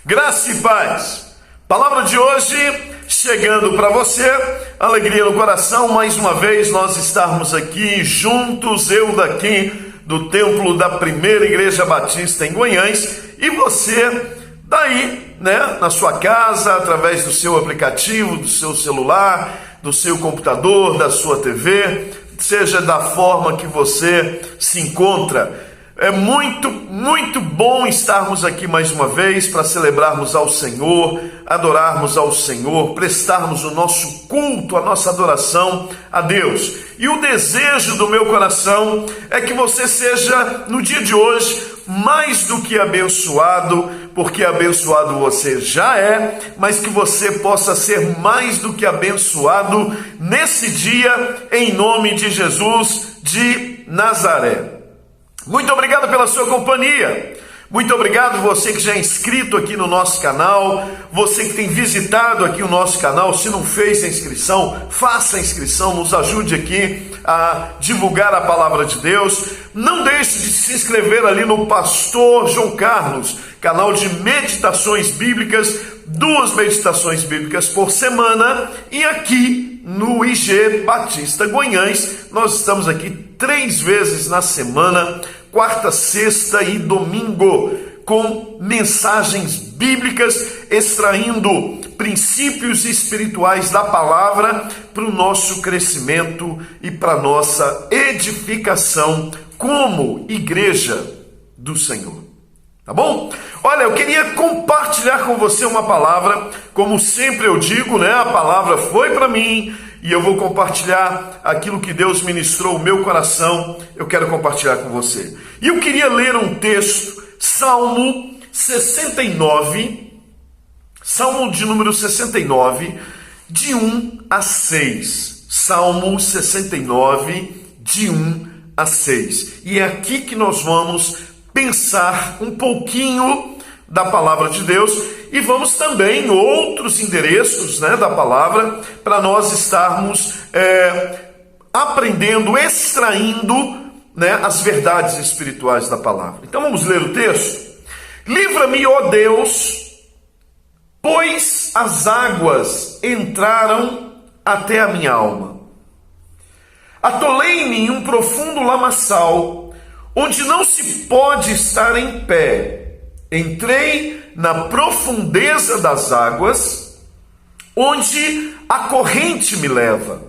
Graça e paz. Palavra de hoje chegando para você, alegria no coração, mais uma vez nós estarmos aqui juntos, eu daqui do templo da Primeira Igreja Batista em Goiânia e você daí, na sua casa, através do seu aplicativo, do seu celular, do seu computador, da sua TV, seja da forma que você se encontra. É muito bom estarmos aqui mais uma vez para celebrarmos ao Senhor, adorarmos ao Senhor, prestarmos o nosso culto, a nossa adoração a Deus. E o desejo do meu coração é que você seja, no dia de hoje, mais do que abençoado, porque abençoado você já é, mas que você possa ser mais do que abençoado nesse dia, em nome de Jesus de Nazaré. Muito obrigado pela sua companhia, muito obrigado você que já é inscrito aqui no nosso canal, você que tem visitado aqui o nosso canal, se não fez a inscrição, faça a inscrição, nos ajude aqui a divulgar a palavra de Deus. Não deixe de se inscrever ali no Pastor João Carlos, canal de meditações bíblicas, 2 meditações bíblicas por semana, e aqui no IG Batista Goiânia, nós estamos aqui 3 vezes na semana, quarta, sexta e domingo, com mensagens bíblicas, extraindo princípios espirituais da palavra para o nosso crescimento e para a nossa edificação como igreja do Senhor. Tá bom? Olha, eu queria compartilhar com você uma palavra, como sempre eu digo, a palavra foi para mim, e eu vou compartilhar aquilo que Deus ministrou o meu coração, eu quero compartilhar com você. E eu queria ler um texto, Salmo 69, Salmo de número 69, de 1 a 6. Salmo 69, de 1 a 6. E é aqui que nós vamos pensar um pouquinho da palavra de Deus e vamos também em outros endereços da palavra para nós estarmos aprendendo, extraindo as verdades espirituais da palavra. Então vamos ler o texto. Livra-me, ó Deus, pois as águas entraram até a minha alma. Atolei-me em um profundo lamaçal, onde não se pode estar em pé. Entrei na profundeza das águas, onde a corrente me leva.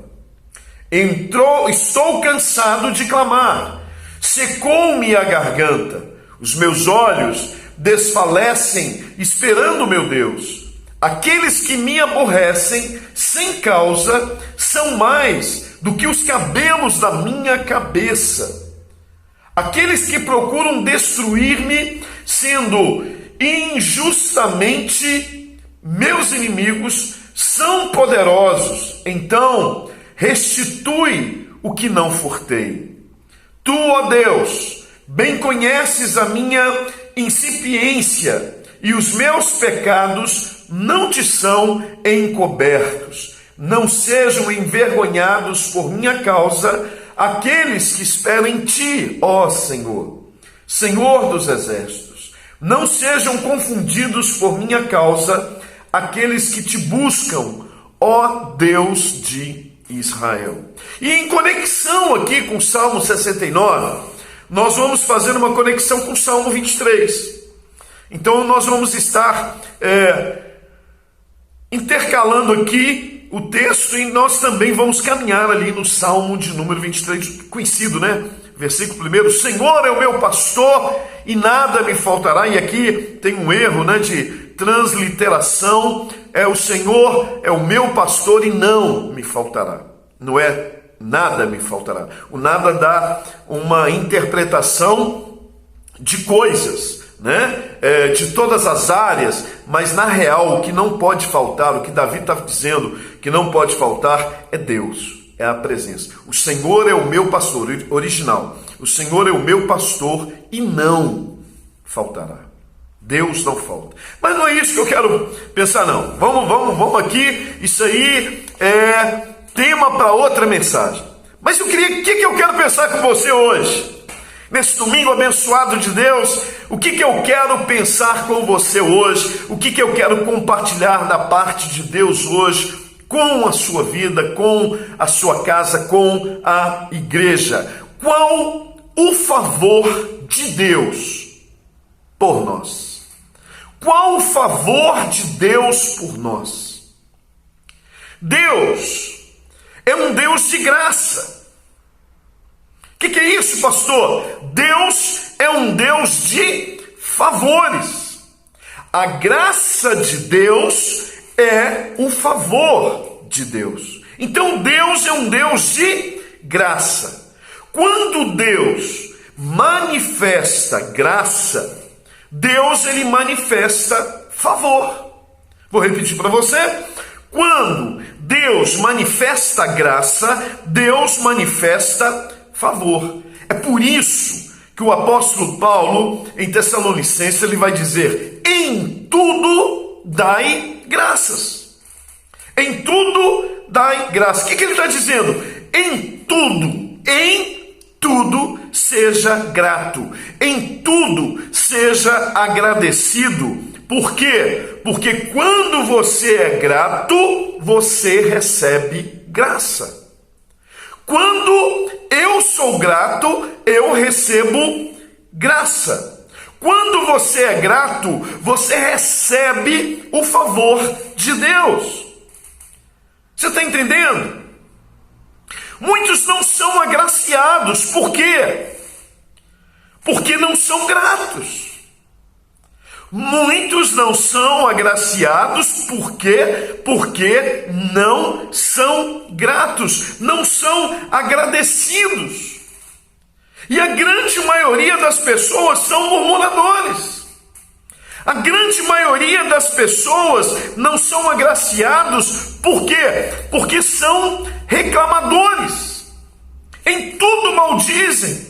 Estou cansado de clamar, secou-me a garganta, os meus olhos desfalecem esperando meu Deus. Aqueles que me aborrecem sem causa são mais do que os cabelos da minha cabeça. Aqueles que procuram destruir-me, sendo injustamente meus inimigos, são poderosos. Então, restitui o que não furtei. Tu, ó Deus, bem conheces a minha incipiência, e os meus pecados não te são encobertos. Não sejam envergonhados por minha causa aqueles que esperam em ti, ó Senhor, Senhor dos exércitos. Não sejam confundidos por minha causa aqueles que te buscam, ó Deus de Israel. E em conexão aqui com o Salmo 69, nós vamos fazer uma conexão com o Salmo 23. Então nós vamos estar intercalando aqui o texto e nós também vamos caminhar ali no Salmo de número 23, conhecido, Versículo 1, o Senhor é o meu pastor e nada me faltará. E aqui tem um erro, de transliteração, o Senhor é o meu pastor e não me faltará. Não é nada me faltará. O nada dá uma interpretação de coisas, de todas as áreas, mas na real o que não pode faltar, o que Davi está dizendo que não pode faltar é Deus, é a presença. O Senhor é o meu pastor, original, o Senhor é o meu pastor e não faltará. Deus não falta. Mas não é isso que eu quero pensar, não. Vamos aqui, isso aí é tema para outra mensagem. Mas o que eu quero pensar com você hoje? Nesse domingo abençoado de Deus, o que eu quero pensar com você hoje, o que eu quero compartilhar da parte de Deus hoje, com a sua vida, com a sua casa, com a igreja. Qual o favor de Deus por nós? Qual o favor de Deus por nós? Deus é um Deus de graça. O que é isso, pastor? Deus é um Deus de favores. A graça de Deus é o favor de Deus. Então Deus é um Deus de graça. Quando Deus manifesta graça, Deus ele manifesta favor. Vou repetir para você. Quando Deus manifesta graça, Deus manifesta favor. É por isso que o apóstolo Paulo, em Tessalonicenses, ele vai dizer: em tudo dai graças. Em tudo dai graças. O que ele está dizendo? Em tudo seja grato. Em tudo seja agradecido. Por quê? Porque quando você é grato, você recebe graça. Quando eu sou grato, eu recebo graça. Quando você é grato, você recebe o favor de Deus. Você está entendendo? Muitos não são agraciados. Por quê? Porque não são gratos. Muitos não são agraciados por quê? Porque não são gratos, não são agradecidos. E a grande maioria das pessoas são murmuradores. A grande maioria das pessoas não são agraciados, por quê? Porque são reclamadores. Em tudo maldizem.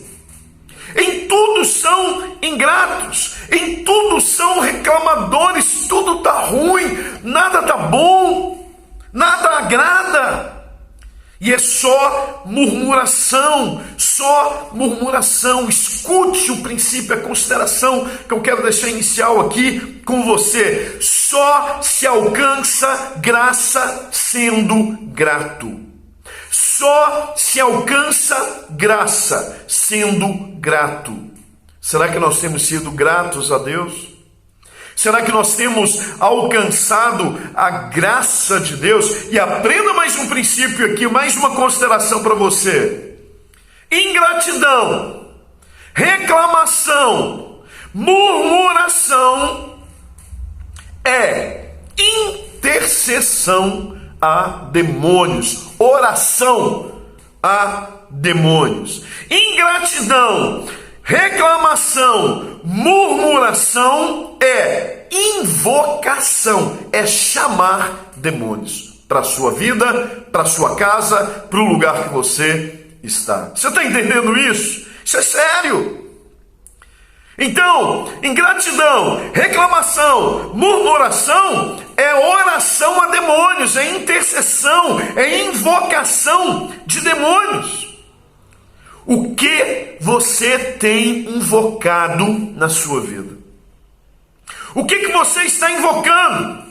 Em tudo são ingratos, em tudo são reclamadores, tudo está ruim, nada está bom, nada agrada. E é só murmuração, só murmuração. Escute o princípio, a consideração que eu quero deixar inicial aqui com você. Só se alcança graça sendo grato. Só se alcança graça sendo grato. Será que nós temos sido gratos a Deus? Será que nós temos alcançado a graça de Deus? E aprenda mais um princípio aqui, mais uma consideração para você. Ingratidão, reclamação, murmuração é intercessão a demônios, oração a demônios. Ingratidão, reclamação, murmuração é invocação, é chamar demônios para a sua vida, para a sua casa, para o lugar que você está. Você está entendendo isso? Isso é sério. Então, ingratidão, reclamação, murmuração é oração a demônios, é intercessão, é invocação de demônios. O que você tem invocado na sua vida? O que você está invocando?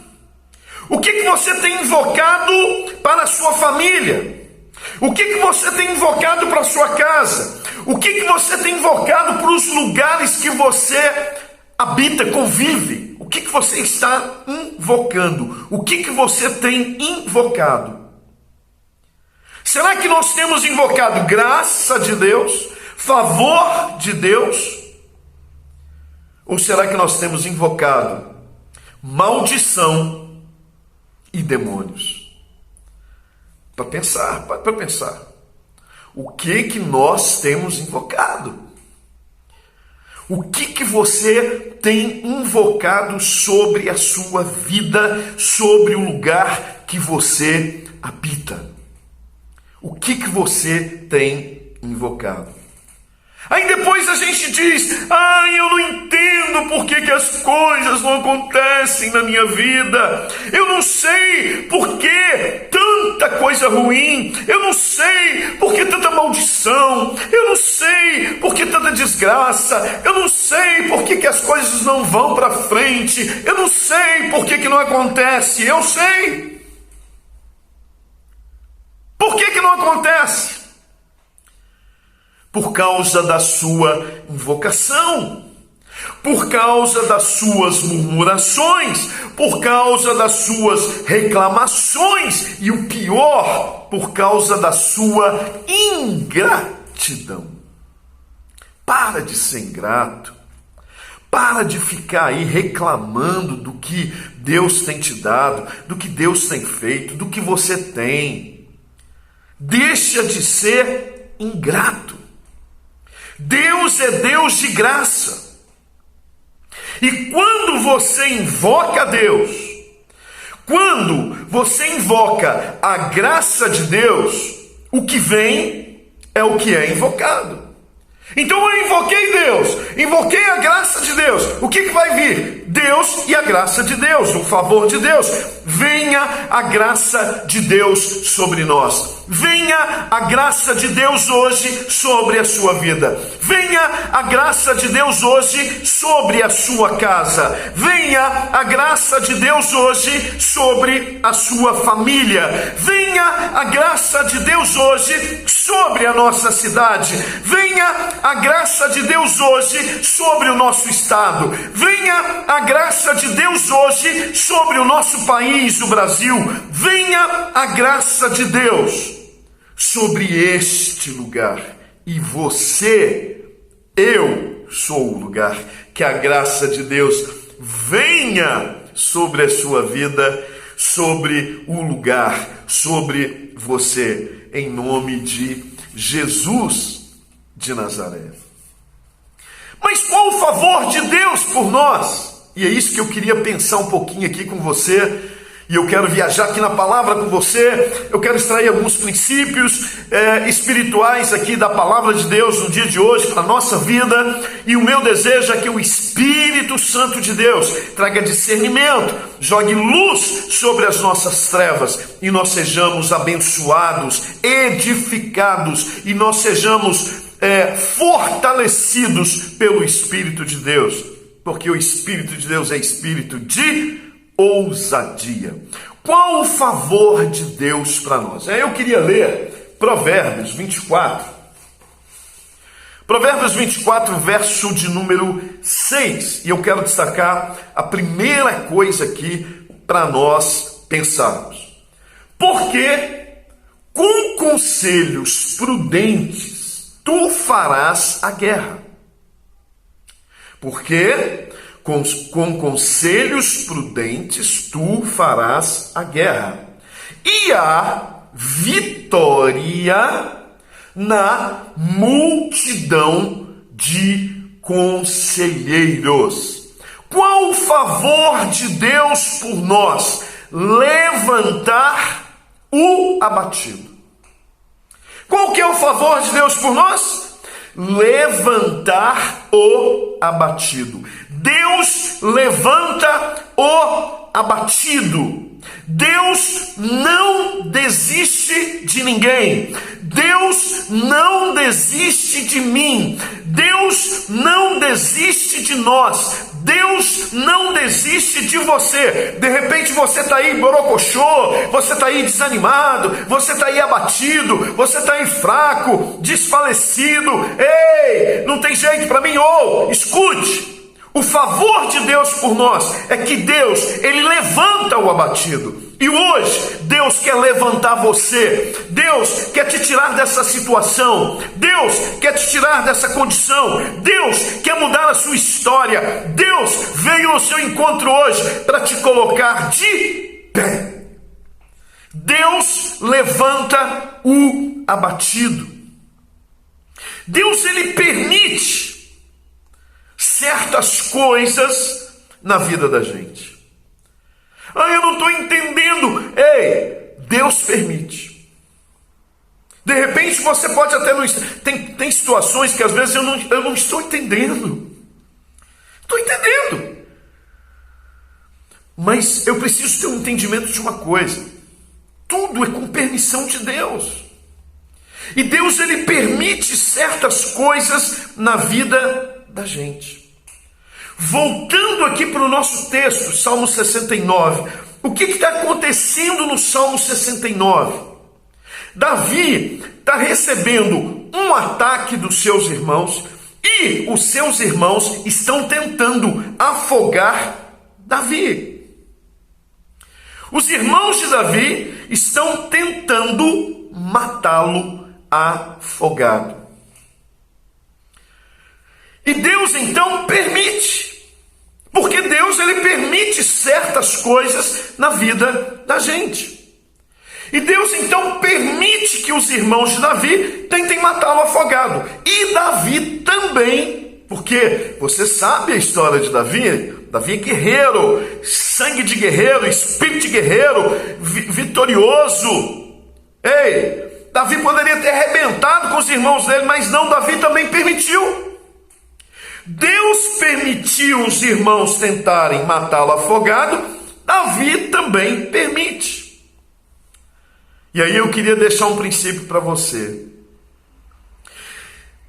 O que você tem invocado para a sua família? O que você tem invocado para a sua casa? O que você tem invocado para os lugares que você habita, convive? O que você está invocando? O que você tem invocado? Será que nós temos invocado graça de Deus, favor de Deus? Ou será que nós temos invocado maldição e demônios? Para pensar. O que nós temos invocado? O que você tem invocado sobre a sua vida, sobre o lugar que você habita? O que você tem invocado? Aí depois a gente diz, eu não entendo por que as coisas não acontecem na minha vida. Eu não sei por que tanta coisa ruim. Eu não sei por que tanta maldição. Eu não sei por que tanta desgraça. Eu não sei por que as coisas não vão para frente. Eu não sei por que não acontece. Eu sei. Por que não acontece? Por causa da sua invocação, por causa das suas murmurações, por causa das suas reclamações e o pior, por causa da sua ingratidão. Para de ser ingrato, para de ficar aí reclamando do que Deus tem te dado, do que Deus tem feito, do que você tem. Deixa de ser ingrato. Deus é Deus de graça. E quando você invoca Deus, quando você invoca a graça de Deus, o que vem é o que é invocado. Então eu invoquei Deus, invoquei a graça de Deus. O que vai vir? Deus e a graça de Deus, o favor de Deus. Venha a graça de Deus sobre nós. Venha a graça de Deus hoje sobre a sua vida. Venha a graça de Deus hoje sobre a sua casa. Venha a graça de Deus hoje sobre a sua família. Venha a graça de Deus hoje sobre a nossa cidade. Venha a graça de Deus hoje sobre o nosso estado. Venha a graça de Deus hoje sobre o nosso país, o Brasil. Venha a graça de Deus sobre este lugar. E você, eu sou o lugar. Que a graça de Deus venha sobre a sua vida, sobre o lugar, sobre você, em nome de Jesus de Nazaré. Mas qual o favor de Deus por nós? E é isso que eu queria pensar um pouquinho aqui com você. E eu quero viajar aqui na palavra com você. Eu quero extrair alguns princípios espirituais aqui da palavra de Deus no dia de hoje para a nossa vida. E o meu desejo é que o Espírito Santo de Deus traga discernimento, jogue luz sobre as nossas trevas e nós sejamos abençoados, edificados e nós sejamos fortalecidos pelo Espírito de Deus, porque o Espírito de Deus é Espírito de ousadia. Qual o favor de Deus para nós? Eu queria ler Provérbios 24. Provérbios 24, verso de número 6. E eu quero destacar a primeira coisa aqui para nós pensarmos. Porque com conselhos prudentes tu farás a guerra. Porque com conselhos prudentes tu farás a guerra. E a vitória na multidão de conselheiros. Qual o favor de Deus por nós? Levantar o abatido. Qual que é o favor de Deus por nós? Levantar o abatido. Deus levanta o abatido. Deus não desiste de ninguém. Deus não desiste de mim. Deus não desiste de nós. Deus não desiste de você. De repente você está aí borocochô, você está aí desanimado, você está aí abatido, você está aí fraco, desfalecido. Ei, não tem jeito para mim. Escute. O favor de Deus por nós é que Deus, Ele levanta o abatido. E hoje, Deus quer levantar você. Deus quer te tirar dessa situação. Deus quer te tirar dessa condição. Deus quer mudar a sua história. Deus veio ao seu encontro hoje para te colocar de pé. Deus levanta o abatido. Deus, Ele permite certas coisas na vida da gente. Eu não estou entendendo. Deus permite. De repente você pode até não... Tem situações que às vezes eu não estou entendendo. Estou entendendo. Mas eu preciso ter um entendimento de uma coisa. Tudo é com permissão de Deus. E Deus, ele permite certas coisas na vida da gente. Voltando aqui para o nosso texto, Salmo 69. O que está acontecendo no Salmo 69? Davi está recebendo um ataque dos seus irmãos e os seus irmãos estão tentando afogar Davi. Os irmãos de Davi estão tentando matá-lo afogado. E Deus então permite, porque Deus, ele permite certas coisas na vida da gente. E Deus então permite que os irmãos de Davi tentem matá-lo afogado. E Davi também, porque você sabe a história de Davi. Davi é guerreiro, sangue de guerreiro, espírito de guerreiro, vitorioso. Ei, Davi poderia ter arrebentado com os irmãos dele, mas não, Davi também permitiu. Deus permitiu os irmãos tentarem matá-lo afogado, Davi também permite. E aí eu queria deixar um princípio para você.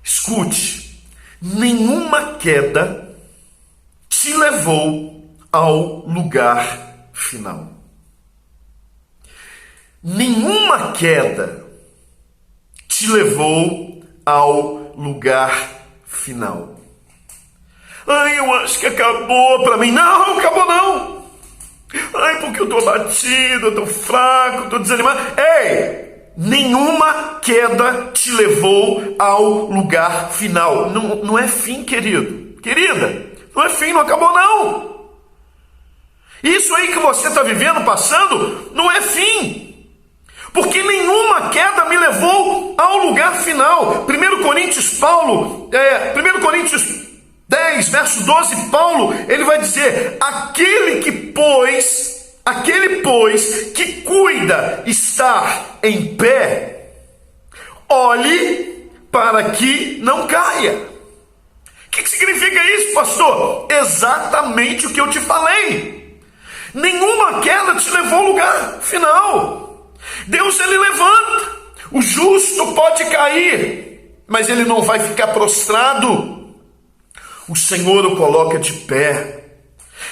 Escute, nenhuma queda te levou ao lugar final. Nenhuma queda te levou ao lugar final. Ai, eu acho que acabou para mim. Não, acabou não. Ai, porque eu estou abatido, eu estou fraco, estou desanimado. Ei, nenhuma queda te levou ao lugar final. Não é fim, querido. Querida, não é fim, não acabou não. Isso aí que você está vivendo, passando, não é fim. Porque nenhuma queda me levou ao lugar final. 1 Coríntios 10, verso 12, Paulo, ele vai dizer: aquele pois que cuida estar em pé, olhe para que não caia. O que significa isso, pastor? Exatamente o que eu te falei. Nenhuma queda te levou ao lugar final. Deus, ele levanta. O justo pode cair, mas ele não vai ficar prostrado. O Senhor o coloca de pé.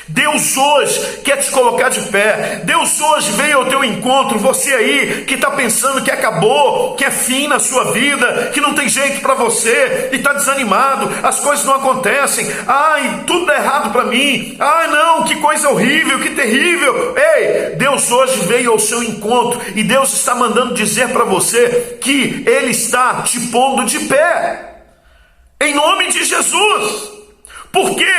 Deus hoje quer te colocar de pé. Deus hoje veio ao teu encontro. Você aí que está pensando que acabou, que é fim na sua vida, que não tem jeito para você e está desanimado, as coisas não acontecem. Ai, tudo dá errado para mim. Ai não, que coisa horrível, que terrível. Ei, Deus hoje veio ao seu encontro e Deus está mandando dizer para você que Ele está te pondo de pé, em nome de Jesus. Por quê?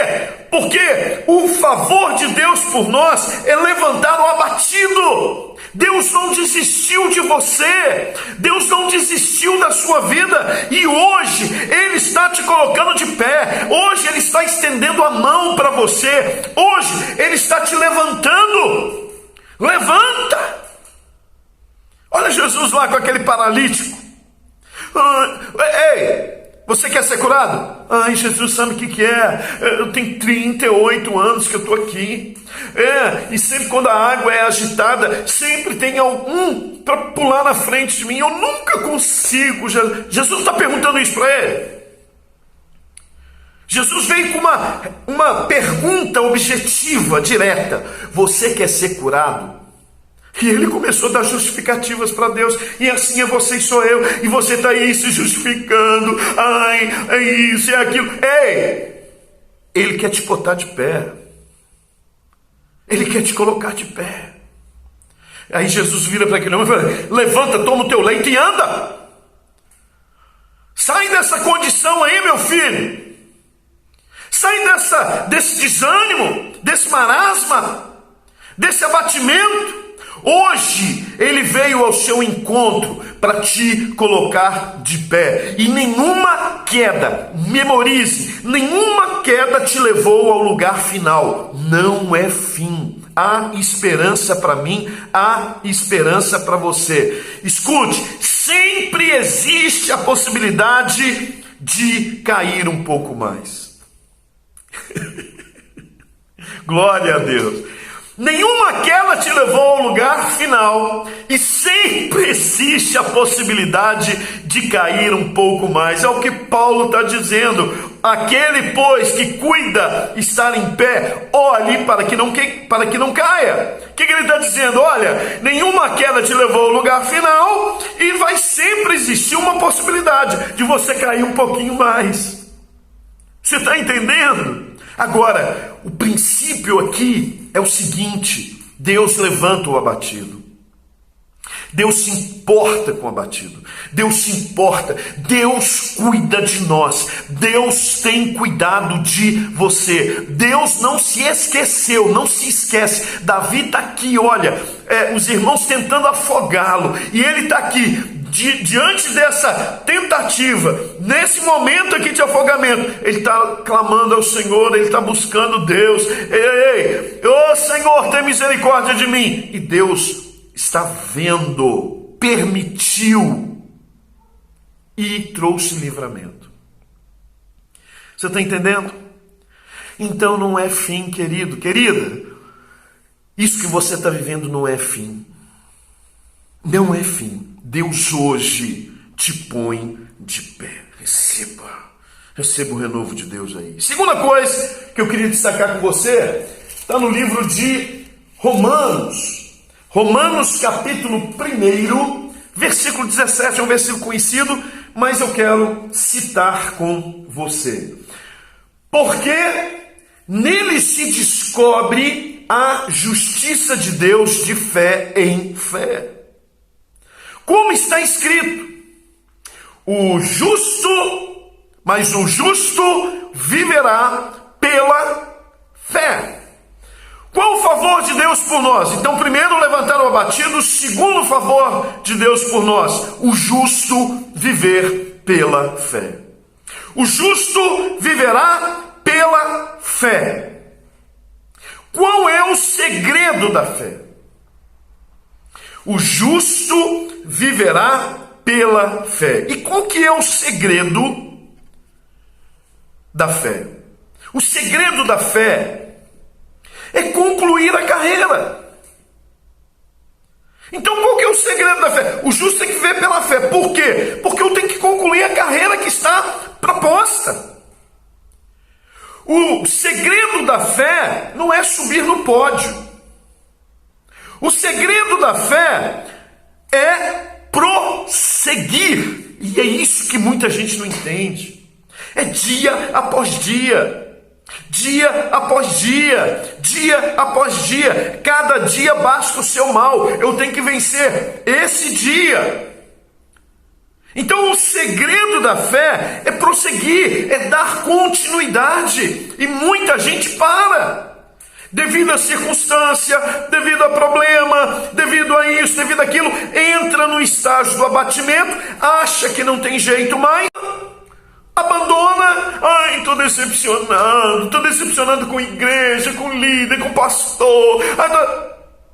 Porque o favor de Deus por nós é levantar o abatido. Deus não desistiu de você. Deus não desistiu da sua vida. E hoje Ele está te colocando de pé. Hoje Ele está estendendo a mão para você. Hoje Ele está te levantando. Levanta. Olha Jesus lá com aquele paralítico. Ei, você quer ser curado? Ai, Jesus sabe o que é. Eu tenho 38 anos que eu estou aqui. E sempre quando a água é agitada, sempre tem algum para pular na frente de mim. Eu nunca consigo. Jesus está perguntando isso para ele. Jesus veio com uma pergunta objetiva, direta. Você quer ser curado? E ele começou a dar justificativas para Deus. E assim é você e sou eu. E você está aí se justificando. Ai, é isso, é aquilo. Ei! Ele quer te botar de pé. Ele quer te colocar de pé. Aí Jesus vira para aquele homem e fala: levanta, toma o teu leito e anda. Sai dessa condição aí, meu filho. Sai desse desânimo, desse marasma, desse abatimento. Hoje Ele veio ao seu encontro para te colocar de pé. E nenhuma queda, memorize, nenhuma queda te levou ao lugar final. Não é fim. Há esperança para mim, há esperança para você. Escute, sempre existe a possibilidade de cair um pouco mais. Glória a Deus. Nenhuma queda te levou ao lugar final e sempre existe a possibilidade de cair um pouco mais. É o que Paulo está dizendo. Aquele, pois, que cuida estar em pé, olhe para que não caia. O que ele está dizendo? Olha, nenhuma queda te levou ao lugar final e vai sempre existir uma possibilidade de você cair um pouquinho mais. Você está entendendo? Agora, o princípio aqui é o seguinte: Deus levanta o abatido. Deus se importa com o abatido. Deus se importa. Deus cuida de nós. Deus tem cuidado de você. Deus não se esqueceu, não se esquece. Davi está aqui, olha, os irmãos tentando afogá-lo, e ele está aqui. Diante dessa tentativa, nesse momento aqui de afogamento, ele está clamando ao Senhor, ele está buscando Deus. Ei, ô Senhor, tem misericórdia de mim. E Deus está vendo, permitiu e trouxe livramento. Você está entendendo? Então não é fim, querido, querida. Isso que você está vivendo não é fim. Não é fim. Deus hoje te põe de pé. Receba o renovo de Deus aí. Segunda coisa que eu queria destacar com você está no livro de Romanos. Romanos capítulo 1, versículo 17, é um versículo conhecido, mas eu quero citar com você. Porque nele se descobre a justiça de Deus de fé em fé. Como está escrito, o justo viverá pela fé. Qual o favor de Deus por nós? Então, primeiro, levantar o abatido. Segundo, o favor de Deus por nós, o justo viver pela fé. O justo viverá pela fé. Qual é o segredo da fé? O justo viverá pela fé. E qual que é o segredo da fé? O segredo da fé é concluir a carreira. Então qual que é o segredo da fé? O justo tem que viver pela fé. Por quê? Porque eu tenho que concluir a carreira que está proposta. O segredo da fé não é subir no pódio. O segredo da fé é prosseguir. E é isso que muita gente não entende. É dia após dia. Dia após dia. Dia após dia. Cada dia basta o seu mal. Eu tenho que vencer esse dia. Então o segredo da fé é prosseguir, é dar continuidade. E muita gente para. Devido à circunstância, devido a problema, devido a isso, devido àquilo, entra no estágio do abatimento, acha que não tem jeito mais, abandona. Ai, estou decepcionando com a igreja, com o líder, com o pastor.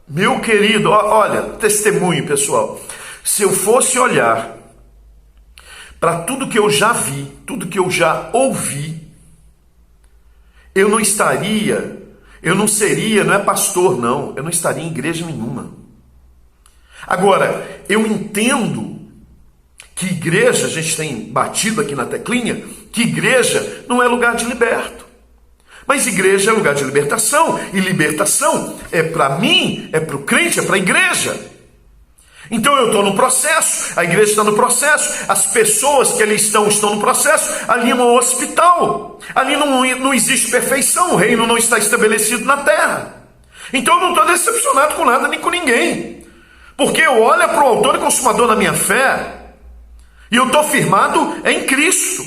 Meu querido, olha, testemunho pessoal, se eu fosse olhar para tudo que eu já vi, tudo que eu já ouvi, eu não é pastor, não. Eu não estaria em igreja nenhuma. Agora, eu entendo que igreja, a gente tem batido aqui na teclinha, que igreja não é lugar de liberto. Mas igreja é lugar de libertação. E libertação é para mim, é para o crente, é para a igreja. Então eu estou no processo, a igreja está no processo, as pessoas que ali estão no processo, ali no hospital, ali não existe perfeição, o reino não está estabelecido na terra. Então eu não estou decepcionado com nada nem com ninguém, porque eu olho para o autor e consumador da minha fé, e eu estou firmado em Cristo.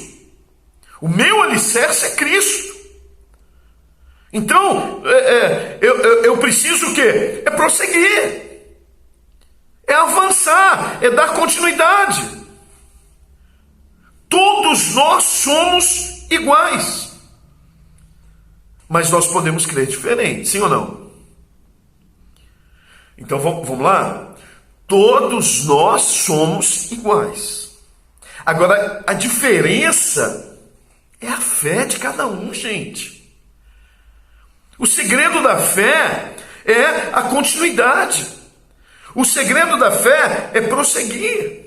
O meu alicerce é Cristo. Então eu preciso o quê? É prosseguir. É avançar, é dar continuidade. Todos nós somos iguais. Mas nós podemos crer diferente, sim ou não? Então vamos lá? Todos nós somos iguais. Agora, a diferença é a fé de cada um, gente. O segredo da fé é a continuidade. O segredo da fé é prosseguir.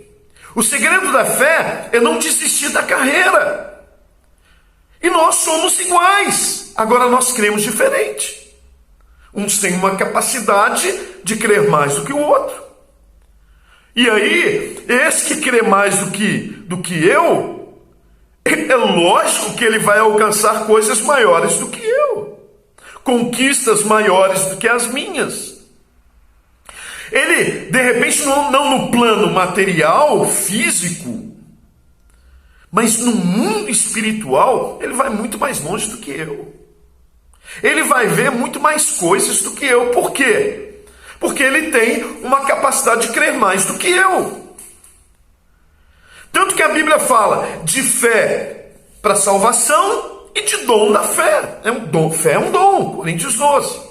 O segredo da fé é não desistir da carreira. E nós somos iguais. Agora nós cremos diferente. Uns têm uma capacidade de crer mais do que o outro. E aí, esse que crê mais do que eu, é lógico que ele vai alcançar coisas maiores do que eu. Conquistas maiores do que as minhas. Ele, de repente, não no plano material, físico, mas no mundo espiritual, ele vai muito mais longe do que eu. Ele vai ver muito mais coisas do que eu. Por quê? Porque ele tem uma capacidade de crer mais do que eu. Tanto que a Bíblia fala de fé para salvação e de dom da fé. Fé é um dom, Coríntios 12.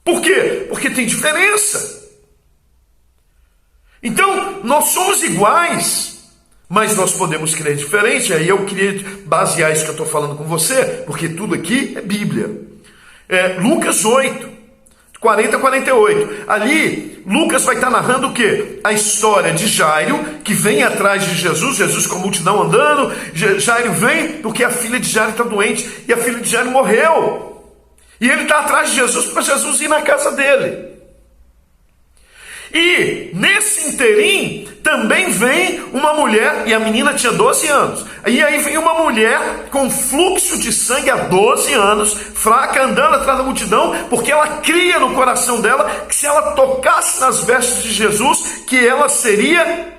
Por quê? Porque tem diferença. Então, nós somos iguais, mas nós podemos crer diferente. Aí eu queria basear isso que eu estou falando com você, porque tudo aqui é Bíblia. Lucas 8. 40 a 48. Ali, Lucas vai estar narrando o quê? A história de Jairo, que vem atrás de Jesus com a multidão andando. Jairo vem porque a filha de Jairo está doente, e a filha de Jairo morreu. E ele está atrás de Jesus para Jesus ir na casa dele. E nesse interim também vem uma mulher, e a menina tinha 12 anos. E aí vem uma mulher com fluxo de sangue há 12 anos, fraca, andando atrás da multidão, porque ela cria no coração dela que se ela tocasse nas vestes de Jesus, que ela seria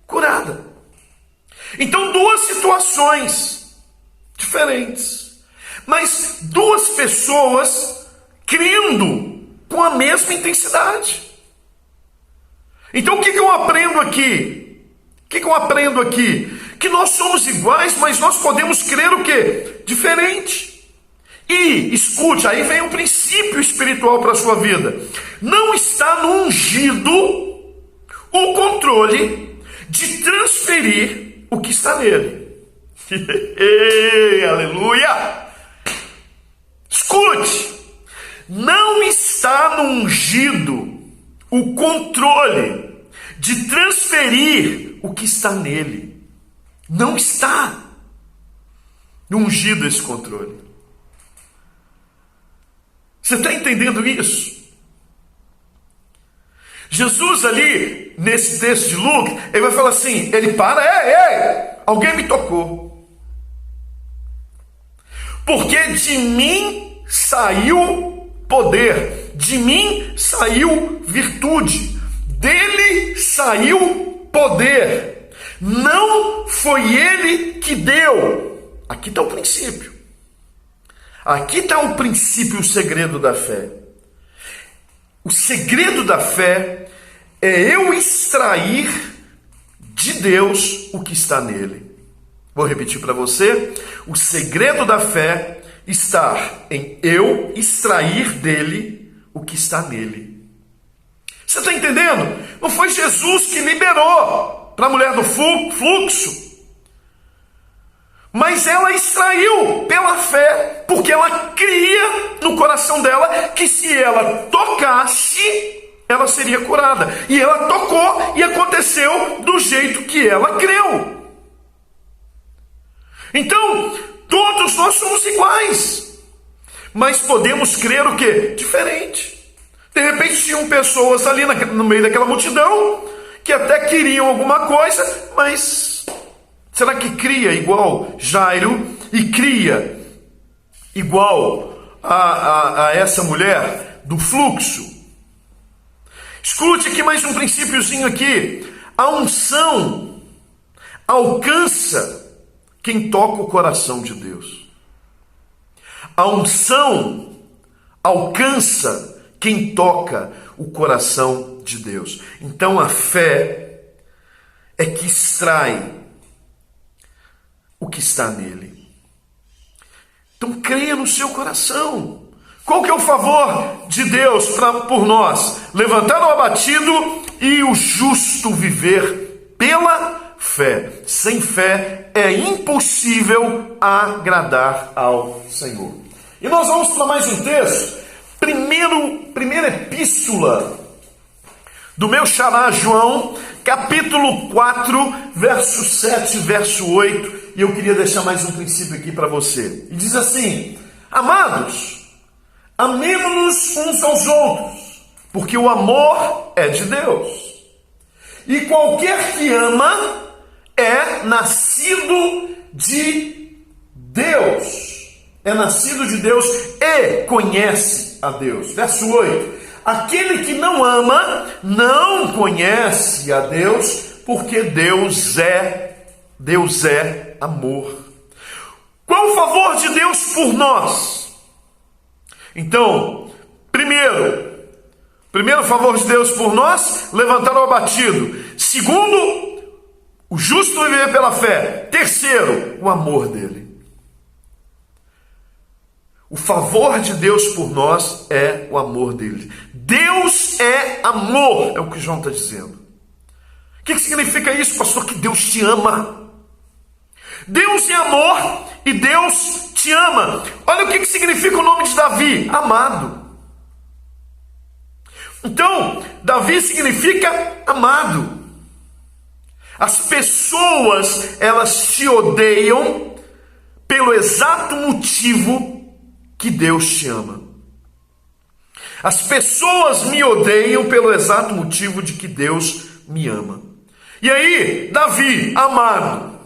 curada. Então, duas situações diferentes, mas duas pessoas crendo com a mesma intensidade. Então o que eu aprendo aqui? Que nós somos iguais, mas nós podemos crer o quê? Diferente. E, escute, aí vem um princípio espiritual para a sua vida. Não está no ungido o controle de transferir o que está nele. Aleluia! Escute, não está no ungido o controle de transferir o que está nele. Não está no ungido esse controle. Você está entendendo isso? Jesus ali, nesse texto de Lucas, ele vai falar assim, ele para, alguém me tocou. Porque de mim saiu poder, de mim saiu virtude, dele saiu poder. Não foi ele que deu. Aqui está o princípio. Aqui está o princípio, o segredo da fé. O segredo da fé é eu extrair de Deus o que está nele. Vou repetir para você. O segredo da fé está em eu extrair dele o que está nele. Você está entendendo? Não foi Jesus que liberou para a mulher do fluxo, mas ela extraiu pela fé, porque ela cria no coração dela que se ela tocasse, ela seria curada. E ela tocou e aconteceu do jeito que ela creu. Então, todos nós somos iguais, mas podemos crer o quê? Diferente. De repente tinham pessoas ali no meio daquela multidão que até queriam alguma coisa, mas será que cria igual Jairo e cria igual a essa mulher do fluxo? Escute aqui mais um princípiozinho aqui. A unção alcança quem toca o coração de Deus. A unção alcança quem toca o coração de Deus. Então a fé é que extrai o que está nele. Então creia no seu coração. Qual que é o favor de Deus por nós? Levantar o abatido e o justo viver pela fé. Sem fé é impossível agradar ao Senhor. E nós vamos para mais um texto. Primeira epístola do meu xará João, capítulo 4, verso 7, verso 8. E eu queria deixar mais um princípio aqui para você. E diz assim: amados, amemo-nos uns aos outros, porque o amor é de Deus. E qualquer que ama é nascido de Deus. É nascido de Deus e conhece a Deus. Verso 8. Aquele que não ama não conhece a Deus, porque Deus é amor. Qual o favor de Deus por nós? Então, primeiro favor de Deus por nós, levantar o abatido. Segundo, o justo viver pela fé. Terceiro, o amor dele. O favor de Deus por nós é o amor dele. Deus é amor, é o que João está dizendo. O que significa isso, pastor? Que Deus te ama. Deus é amor e Deus te ama. Olha o que significa o nome de Davi: amado. Então, Davi significa amado. As pessoas, elas te odeiam pelo exato motivo que Deus te ama. As pessoas me odeiam pelo exato motivo de que Deus me ama. E aí, Davi, amado.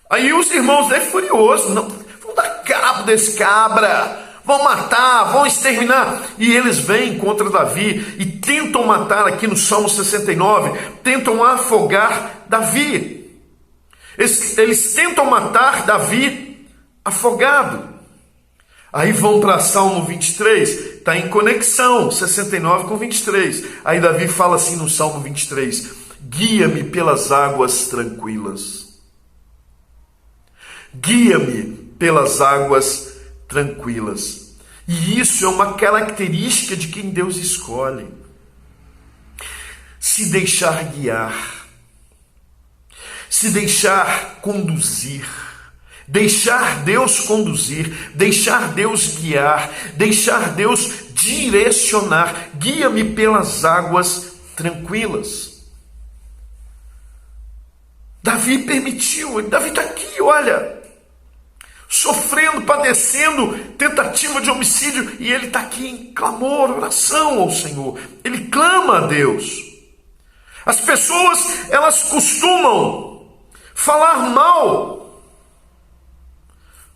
Aí os irmãos dele furiosos, não, vão dar cabo desse cabra, vão matar, vão exterminar. E eles vêm contra Davi e tentam matar, aqui no Salmo 69, tentam afogar Davi. Eles tentam matar Davi afogado. Aí vão para Salmo 23, está em conexão, 69 com 23. Aí Davi fala assim no Salmo 23, guia-me pelas águas tranquilas. Guia-me pelas águas tranquilas. E isso é uma característica de quem Deus escolhe. Se deixar guiar, se deixar conduzir, deixar Deus conduzir, deixar Deus guiar, deixar Deus direcionar. Guia-me pelas águas tranquilas. Davi permitiu, Davi está aqui, olha, sofrendo, padecendo, tentativa de homicídio, e ele está aqui em clamor, oração ao Senhor. Ele clama a Deus. As pessoas, elas costumam falar mal,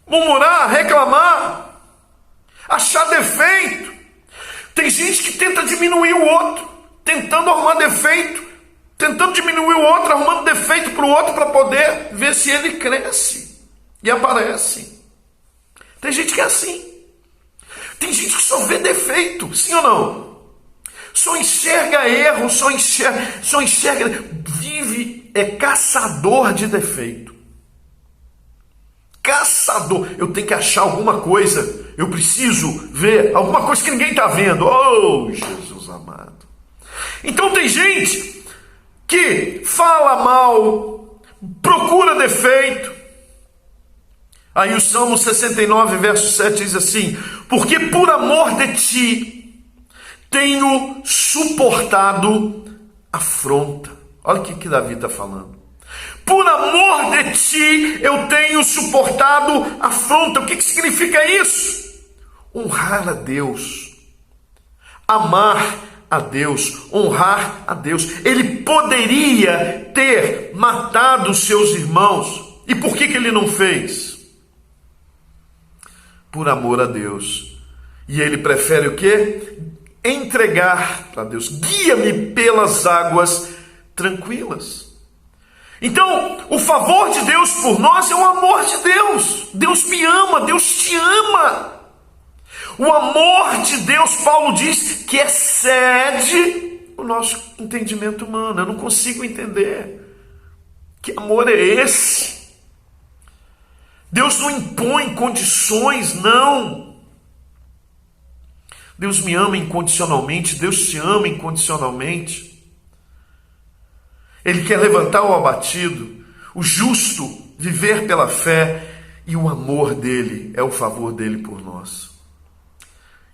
murmurar, reclamar, achar defeito. Tem gente que tenta diminuir o outro, tentando arrumar defeito, tentando diminuir o outro, arrumando defeito para o outro para poder ver se ele cresce e aparece. Tem gente que é assim. Tem gente que só vê defeito, sim ou não? Só enxerga erro, só enxerga, vive, é caçador de defeito. Caçador, eu tenho que achar alguma coisa, eu preciso ver alguma coisa que ninguém está vendo. Oh, Jesus amado. Então tem gente que fala mal, procura defeito. Aí o Salmo 69, verso 7 diz assim: porque por amor de ti tenho suportado afronta. Olha o que Davi está falando. Por amor de ti eu tenho suportado afronta. O que significa isso? Honrar a Deus, amar a Deus, honrar a Deus. Ele poderia ter matado seus irmãos. E por que ele não fez? Por amor a Deus. E ele prefere o quê? Entregar para Deus. Guia-me pelas águas tranquilas. Então, o favor de Deus por nós é o amor de Deus. Deus me ama, Deus te ama. O amor de Deus, Paulo diz, que excede o nosso entendimento humano. Eu não consigo entender. Que amor é esse? Deus não impõe condições, não. Deus me ama incondicionalmente, Deus te ama incondicionalmente. Ele quer levantar o abatido, o justo viver pela fé, e o amor dele é o favor dele por nós.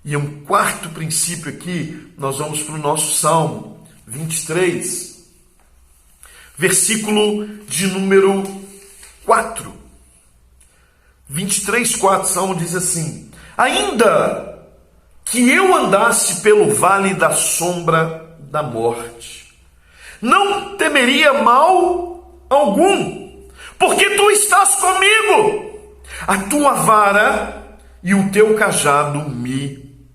E um quarto princípio aqui, nós vamos para o nosso Salmo 23, versículo de número 4. 23, 4, Salmo diz assim: ainda que eu andasse pelo vale da sombra da morte, não temeria mal algum, porque tu estás comigo. A tua vara e o teu cajado me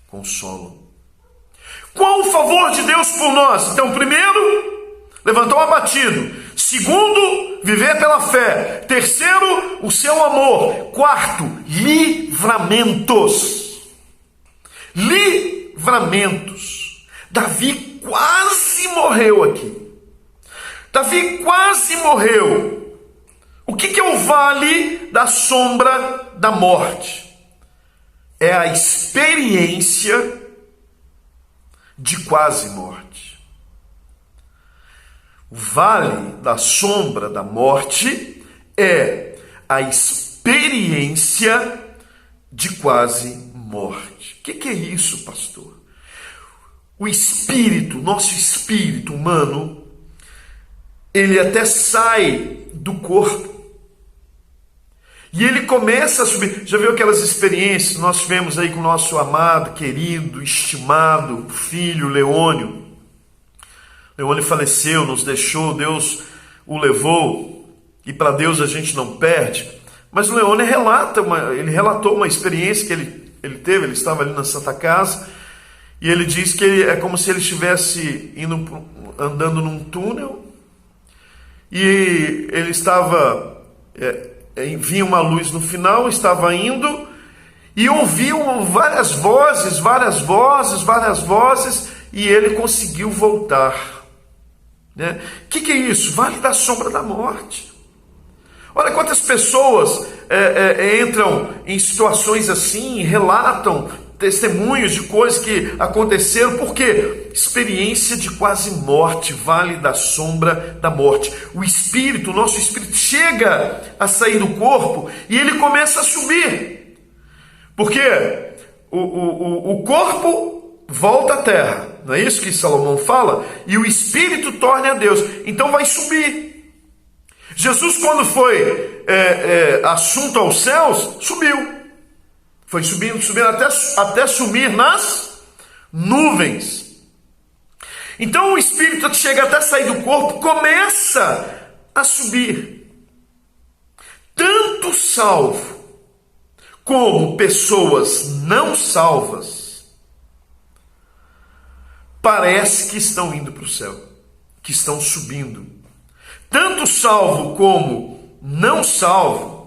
consolam. Qual o favor de Deus por nós? Então, primeiro, levantar o abatido. Segundo, viver pela fé. Terceiro, o seu amor. Quarto, livramentos. Livramentos. Davi quase morreu aqui. Davi quase morreu. O que é o vale da sombra da morte? É a experiência de quase morte. O vale da sombra da morte é a experiência de quase morte. O que é isso, pastor? O espírito, nosso espírito humano, ele até sai do corpo. E ele começa a subir. Já viu aquelas experiências que nós tivemos aí com o nosso amado, querido, estimado filho Leônio? Leônio faleceu, nos deixou, Deus o levou, e para Deus a gente não perde. Mas o Leônio ele relatou uma experiência que ele teve. Ele estava ali na Santa Casa, e ele diz que é como se ele estivesse andando num túnel, e ele estava... vinha uma luz no final, estava indo, e ouviu várias vozes, e ele conseguiu voltar. Né? O que é isso? Vale da sombra da morte. Olha quantas pessoas entram em situações assim, relatam testemunhos de coisas que aconteceram. Por quê? Experiência de quase morte, vale da sombra da morte. O espírito, o nosso espírito chega a sair do corpo e ele começa a subir. Porque o corpo volta à terra, não é isso que Salomão fala? E o espírito torna a Deus. Então vai subir. Jesus, quando foi assunto aos céus, subiu. Foi subindo até sumir nas nuvens. Então o espírito chega até sair do corpo, começa a subir. Tanto salvo como pessoas não salvas parece que estão indo para o céu, que estão subindo. Tanto salvo como não salvo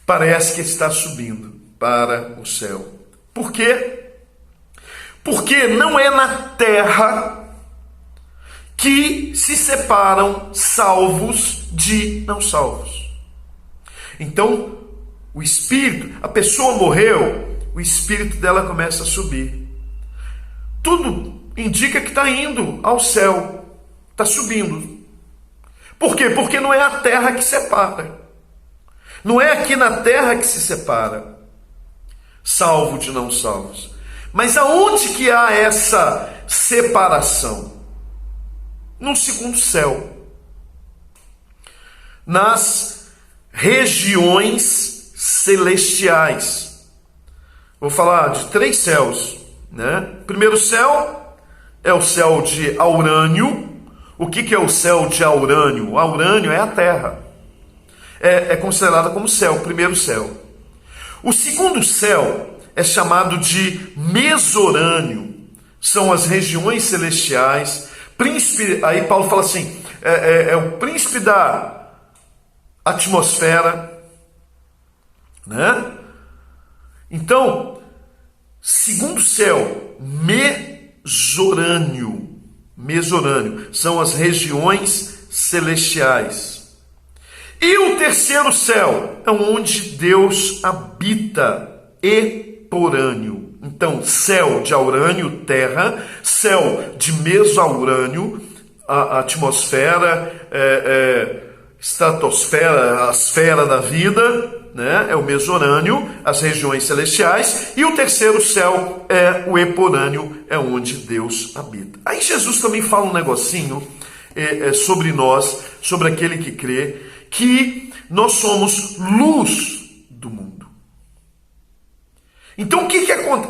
parece que está subindo para o céu. Por quê? Porque não é na terra que se separam salvos de não salvos. Então, o espírito, a pessoa morreu, o espírito dela começa a subir. Tudo indica que está indo ao céu, está subindo. Por quê? Porque não é a terra que separa. Não é aqui na terra que se separa salvo de não salvos. Mas aonde que há essa separação? No segundo céu. Nas regiões celestiais. Vou falar de 3 céus, né? O primeiro céu é o céu de Aurânio. O que é o céu de Aurânio? Aurânio é a terra. É considerada como céu, o primeiro céu. O segundo céu é chamado de Mesorânio. São as regiões celestiais. Príncipe, aí Paulo fala assim, é o príncipe da atmosfera, né? Então, segundo céu, Mesorânio, são as regiões celestiais. E o terceiro céu é onde Deus habita eporâneo. Então, céu de Aurânio, terra, céu de Mesoaurânio, a atmosfera, estratosfera, a esfera da vida, né? É o Mesourânio, as regiões celestiais, e o terceiro céu é o eporâneo, é onde Deus habita. Aí Jesus também fala um negocinho sobre nós, sobre aquele que crê, que nós somos luz do mundo. Então,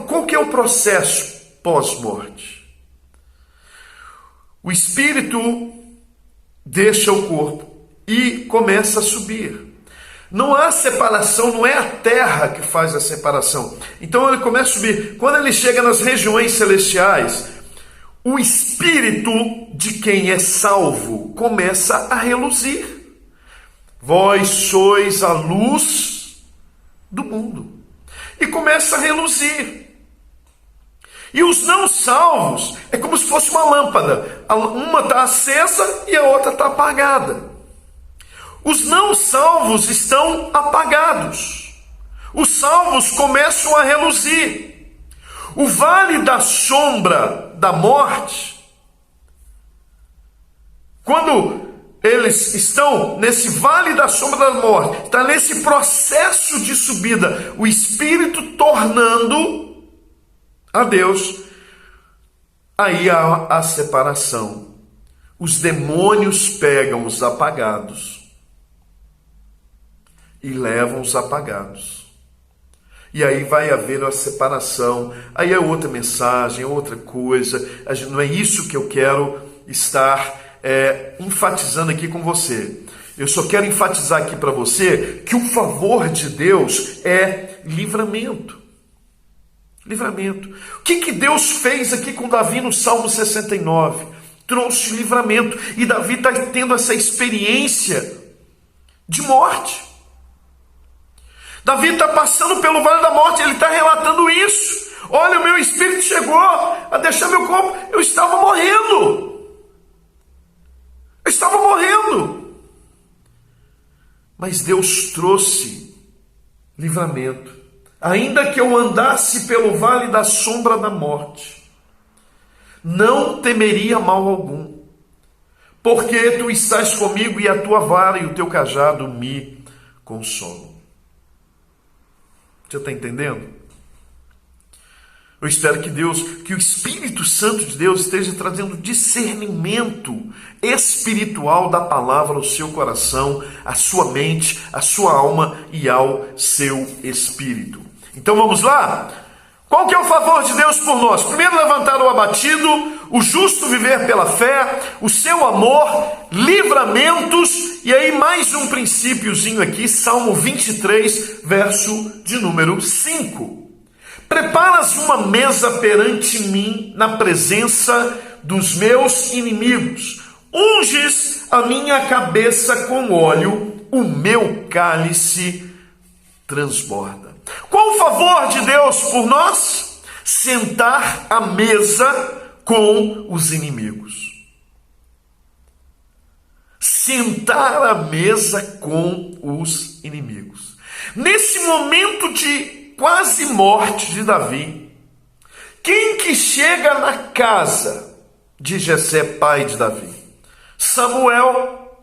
qual que é o processo pós-morte? O espírito deixa o corpo e começa a subir. Não há separação, não é a terra que faz a separação. Então ele começa a subir. Quando ele chega nas regiões celestiais, o espírito de quem é salvo começa a reluzir. Vós sois a luz do mundo. E começa a reluzir. E os não salvos é como se fosse uma lâmpada. Uma está acesa e a outra está apagada. Os não salvos estão apagados. Os salvos começam a reluzir. O vale da sombra da morte, quando eles estão nesse vale da sombra da morte, está nesse processo de subida, o espírito tornando a Deus, aí há a separação. Os demônios pegam os apagados e levam os apagados. E aí vai haver a separação. Aí é outra mensagem, é outra coisa. Não é isso que eu quero estar enfatizando aqui com você. Eu só quero enfatizar aqui para você que o favor de Deus é livramento. Livramento. O que Deus fez aqui com Davi no Salmo 69? Trouxe livramento. E Davi está tendo essa experiência de morte. Davi está passando pelo vale da morte, ele está relatando isso. Olha, o meu espírito chegou a deixar meu corpo, eu estava morrendo. Eu estava morrendo. Mas Deus trouxe livramento. Ainda que eu andasse pelo vale da sombra da morte, não temeria mal algum, porque tu estás comigo e a tua vara e o teu cajado me consolam. Você está entendendo? Eu espero que o Espírito Santo de Deus esteja trazendo discernimento espiritual da palavra ao seu coração, à sua mente, à sua alma e ao seu espírito. Então vamos lá? Qual que é o favor de Deus por nós? Primeiro, levantar o abatido, o justo viver pela fé, o seu amor, livramentos, e aí mais um princípiozinho aqui, Salmo 23, verso de número 5. Preparas uma mesa perante mim na presença dos meus inimigos. Unges a minha cabeça com óleo, o meu cálice transborda. Qual o favor de Deus por nós? Sentar à mesa com os inimigos. Sentar à mesa com os inimigos. Nesse momento de quase morte de Davi, quem que chega na casa de Jessé, pai de Davi? Samuel,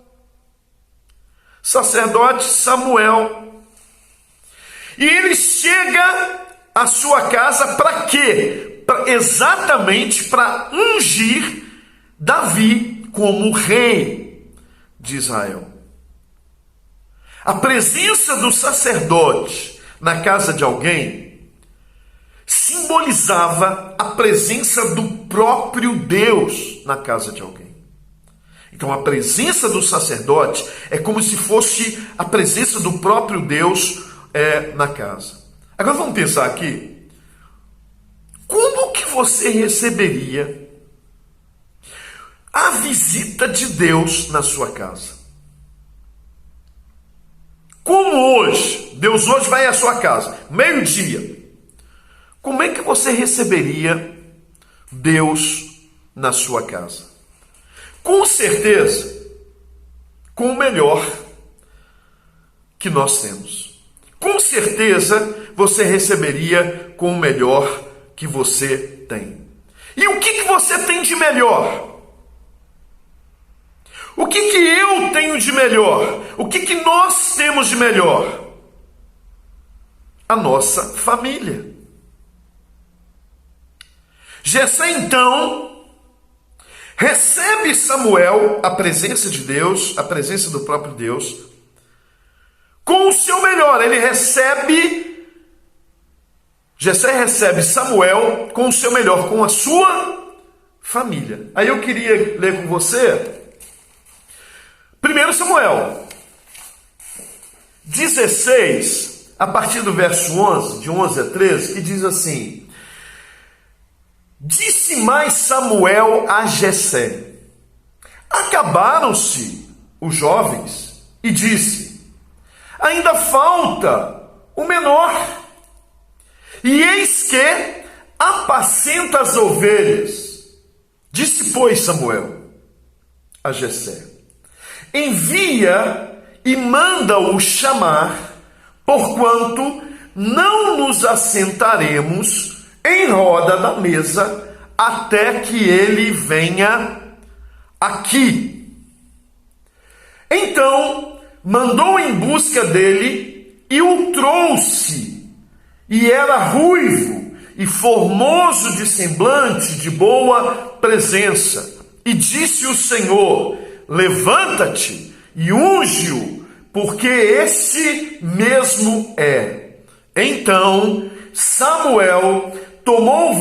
sacerdote Samuel. E ele chega à sua casa para quê? Exatamente para ungir Davi como rei de Israel. A presença do sacerdote na casa de alguém simbolizava a presença do próprio Deus na casa de alguém. Então a presença do sacerdote é como se fosse a presença do próprio Deus na casa. Agora vamos pensar aqui. Como que você receberia a visita de Deus na sua casa? Como hoje? Deus hoje vai à sua casa, meio-dia. Como é que você receberia Deus na sua casa? Com certeza, com o melhor que nós temos. Com certeza, você receberia com o melhor que você tem. E o que você tem de melhor? O que eu tenho de melhor? O que nós temos de melhor? A nossa família. Jessé, então, recebe Samuel, a presença de Deus, a presença do próprio Deus, com o seu melhor. Jessé recebe Samuel com o seu melhor, com a sua família. Aí eu queria ler com você 1 Samuel 16, a partir do verso 11, de 11 a 13, que diz assim: Disse mais Samuel a Jessé: Acabaram-se os jovens, e disse: Ainda falta o menor. E eis que apacenta as ovelhas. Disse, pois, Samuel a Jessé: Envia e manda-o chamar, porquanto não nos assentaremos em roda da mesa até que ele venha aqui. Então mandou em busca dele e o trouxe. E era ruivo e formoso de semblante, de boa presença. E disse o Senhor: Levanta-te e unge-o, porque esse mesmo é. Então Samuel tomou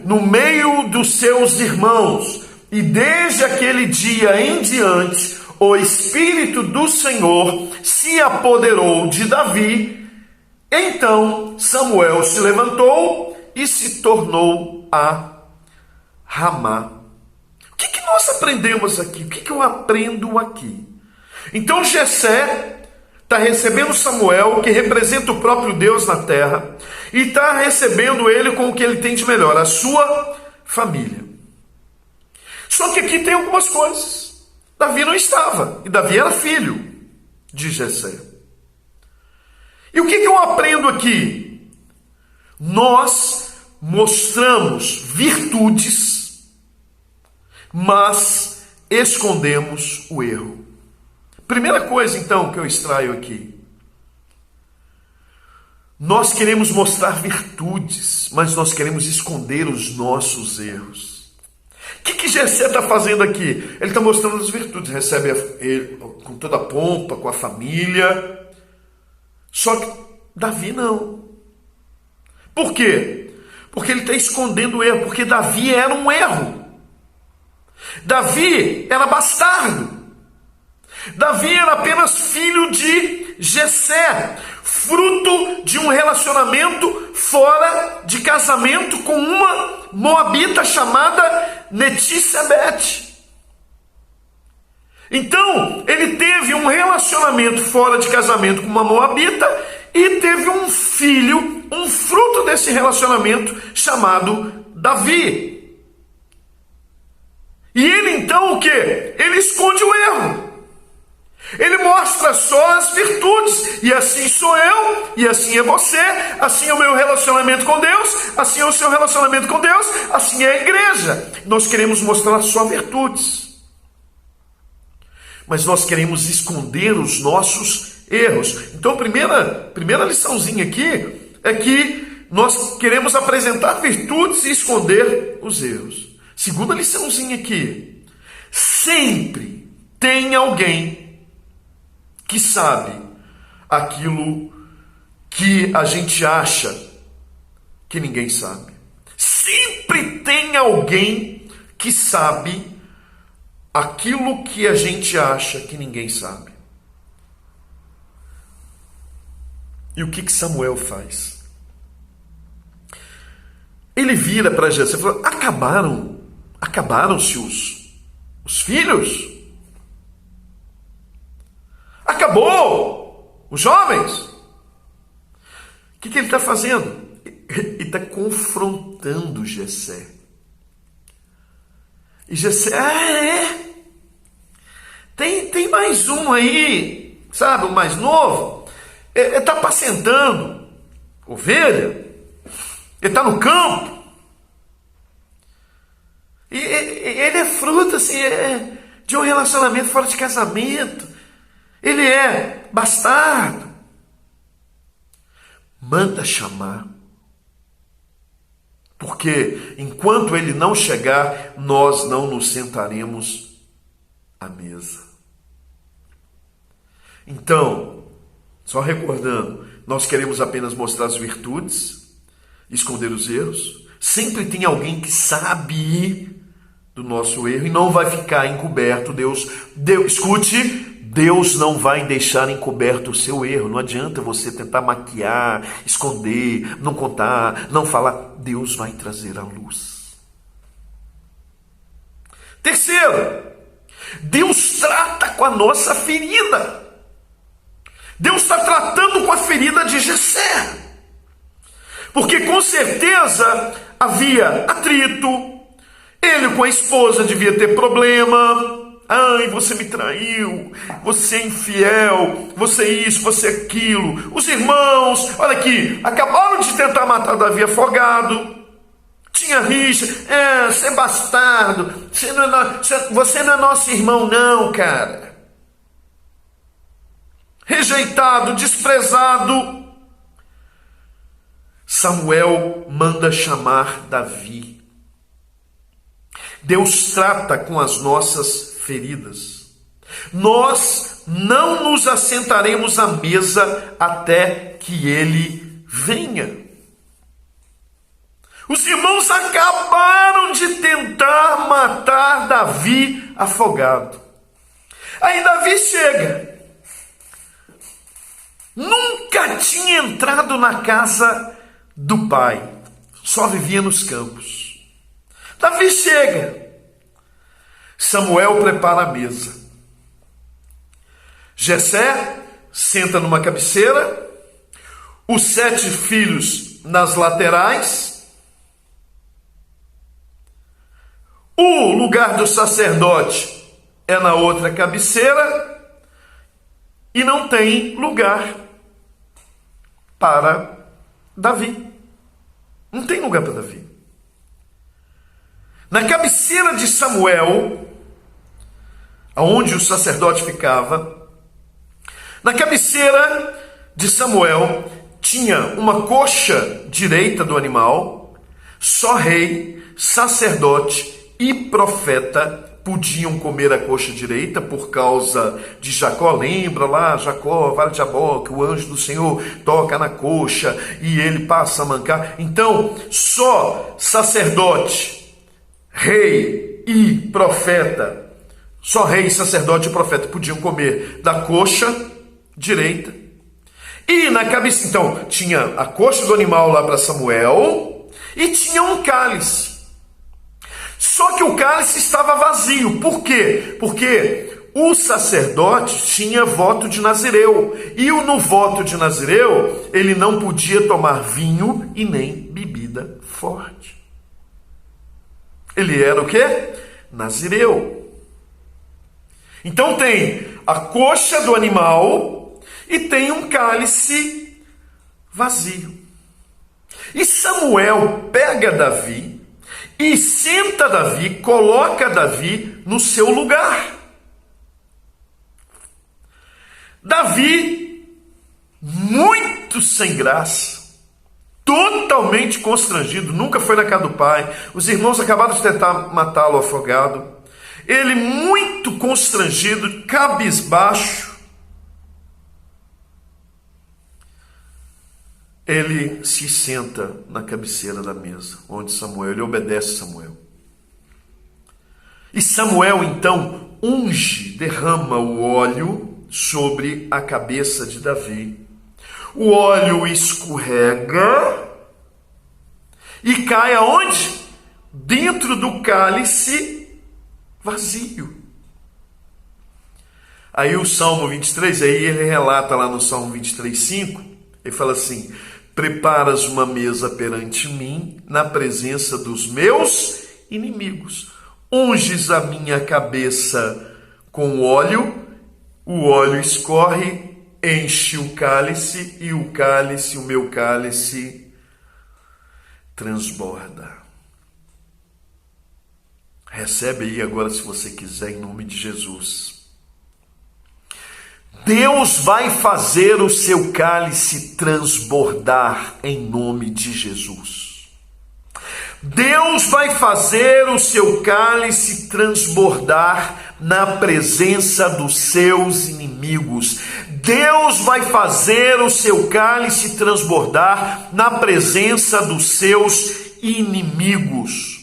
no meio dos seus irmãos, e desde aquele dia em diante o Espírito do Senhor se apoderou de Davi. Então Samuel se levantou e se tornou a Ramá. O que nós aprendemos aqui? O que eu aprendo aqui? Então Jessé está recebendo Samuel, que representa o próprio Deus na terra, e está recebendo ele com o que ele tem de melhor, a sua família. Só que aqui tem algumas coisas. Davi não estava, e Davi era filho de Jessé. E o que eu aprendo aqui? Nós mostramos virtudes, mas escondemos o erro. Primeira coisa, então, que eu extraio aqui. Nós queremos mostrar virtudes, mas nós queremos esconder os nossos erros. O que Jessé está fazendo aqui? Ele está mostrando as virtudes. Recebe ele com toda a pompa, com a família. Só que Davi não. Por quê? Porque ele está escondendo o erro. Porque Davi era um erro. Davi era bastardo. Davi era apenas filho de Jessé, fruto de um relacionamento fora de casamento com uma moabita chamada Netissebete. Então, ele teve um relacionamento fora de casamento com uma moabita e teve um filho, um fruto desse relacionamento chamado Davi. E ele então o quê? Ele esconde o erro. Ele mostra só as virtudes, e assim sou eu, e assim é você, assim é o meu relacionamento com Deus, assim é o seu relacionamento com Deus, assim é a igreja. Nós queremos mostrar só virtudes, mas nós queremos esconder os nossos erros. Então, primeira liçãozinha aqui é que nós queremos apresentar virtudes e esconder os erros. Segunda liçãozinha aqui: sempre tem alguém que sabe aquilo que a gente acha que ninguém sabe. Sempre tem alguém que sabe aquilo que a gente acha que ninguém sabe. E o que Samuel faz? Ele vira para Jessé e fala: acabaram-se os filhos? Acabou os jovens? O que ele está fazendo? Ele está confrontando Jessé. E Jessé, tem mais um aí, sabe, o mais novo, está apacentando ovelha. Ele está no campo. E ele é fruto assim, de um relacionamento fora de casamento. Ele é bastardo. Manda chamar. Porque enquanto ele não chegar, nós não nos sentaremos à mesa. Então, só recordando, nós queremos apenas mostrar as virtudes, esconder os erros. Sempre tem alguém que sabe do nosso erro e não vai ficar encoberto. Escute, Deus não vai deixar encoberto o seu erro. Não adianta você tentar maquiar, esconder, não contar, não falar. Deus vai trazer à luz. Terceiro, Deus trata com a nossa ferida. Deus está tratando com a ferida de Jessé. Porque com certeza havia atrito. Ele com a esposa devia ter problema. Ai, você me traiu, você é infiel, você isso, você aquilo. Os irmãos, olha aqui, acabaram de tentar matar Davi afogado. Tinha rixa. Você é bastardo, você não é nosso irmão não, cara. Rejeitado, desprezado. Samuel manda chamar Davi. Deus trata com as nossas feridas. Nós não nos assentaremos à mesa até que ele venha. Os irmãos acabaram de tentar matar Davi afogado. Aí Davi chega. Nunca tinha entrado na casa do pai, só vivia nos campos. Davi chega. Samuel prepara a mesa. Jessé senta numa cabeceira, os 7 filhos nas laterais. O lugar do sacerdote é na outra cabeceira e não tem lugar para Davi. Não tem lugar para Davi. Na cabeceira de Samuel, aonde o sacerdote ficava, na cabeceira de Samuel tinha uma coxa direita do animal. Só rei, sacerdote e profeta podiam comer a coxa direita por causa de Jacó. Lembra lá, Jacó, vale de Jaboque, o anjo do Senhor toca na coxa e ele passa a mancar. Então, só sacerdote, rei e profeta, só rei, sacerdote e profeta podiam comer da coxa direita. E na cabeça, então, tinha a coxa do animal lá para Samuel e tinha um cálice. Só que o cálice estava vazio. Por quê? Porque o sacerdote tinha voto de Nazireu. E no voto de Nazireu, ele não podia tomar vinho e nem bebida forte. Ele era o quê? Nazireu. Então tem a coxa do animal e tem um cálice vazio. E Samuel pega Davi e senta Davi, coloca Davi no seu lugar. Davi, muito sem graça, totalmente constrangido, nunca foi na casa do pai. Os irmãos acabaram de tentar matá-lo afogado. Ele muito constrangido, cabisbaixo. Ele se senta na cabeceira da mesa, onde Samuel, ele obedece Samuel. E Samuel então unge, derrama o óleo sobre a cabeça de Davi. O óleo escorrega e cai aonde? Dentro do cálice vazio. Aí o Salmo 23, aí ele relata lá no Salmo 23:5, ele fala assim: preparas uma mesa perante mim, na presença dos meus inimigos. Unges a minha cabeça com óleo, o óleo escorre, enche o cálice, e o cálice, o meu cálice, transborda. Recebe aí agora, se você quiser, em nome de Jesus. Deus vai fazer o seu cálice transbordar em nome de Jesus. Deus vai fazer o seu cálice transbordar na presença dos seus inimigos. Deus vai fazer o seu cálice transbordar na presença dos seus inimigos.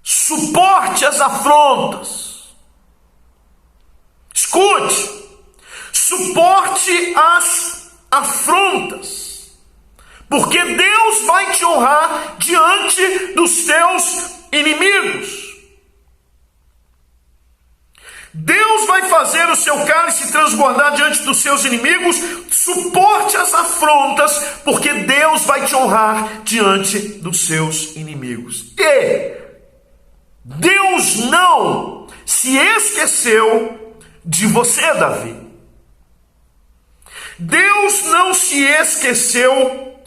Suporte as afrontas. Escute, suporte as afrontas, porque Deus vai te honrar diante dos teus inimigos. Deus vai fazer o seu cálice transbordar diante dos seus inimigos. Suporte as afrontas, porque Deus vai te honrar diante dos seus inimigos. E Deus não se esqueceu de você, Davi. Deus não se esqueceu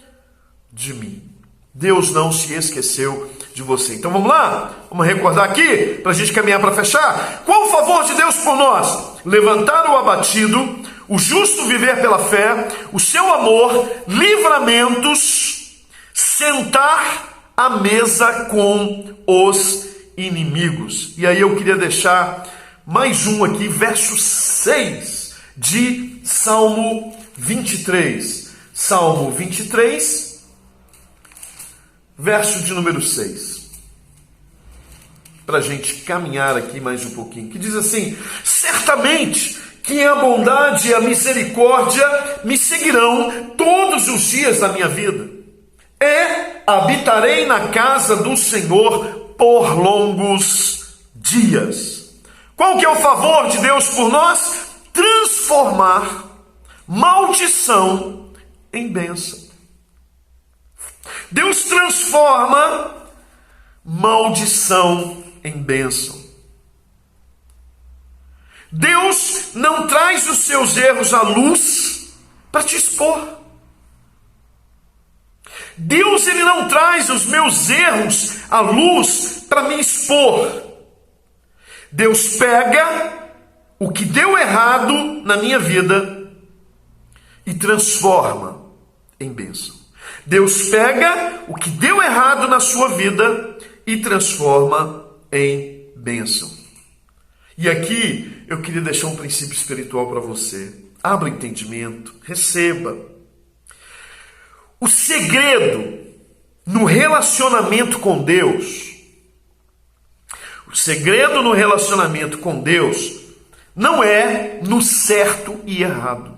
de mim. Deus não se esqueceu de você. Então vamos lá, vamos recordar aqui, para a gente caminhar para fechar. Qual o favor de Deus por nós? Levantar o abatido, o justo viver pela fé, o seu amor, livramentos, sentar à mesa com os inimigos. E aí eu queria deixar mais um aqui, verso 6 de Salmo 23. Salmo 23, verso de número 6. Para a gente caminhar aqui mais um pouquinho. Que diz assim: certamente que a bondade e a misericórdia me seguirão todos os dias da minha vida. E habitarei na casa do Senhor por longos dias. Qual que é o favor de Deus por nós? Transformar maldição em bênção. Deus transforma maldição em bênção. Deus não traz os seus erros à luz para te expor. Deus, ele não traz os meus erros à luz para me expor. Deus pega o que deu errado na minha vida e transforma em bênção. Deus pega o que deu errado na sua vida e transforma em bênção. E aqui eu queria deixar um princípio espiritual para você. Abra o entendimento, receba. O segredo no relacionamento com Deus, o segredo no relacionamento com Deus não é no certo e errado.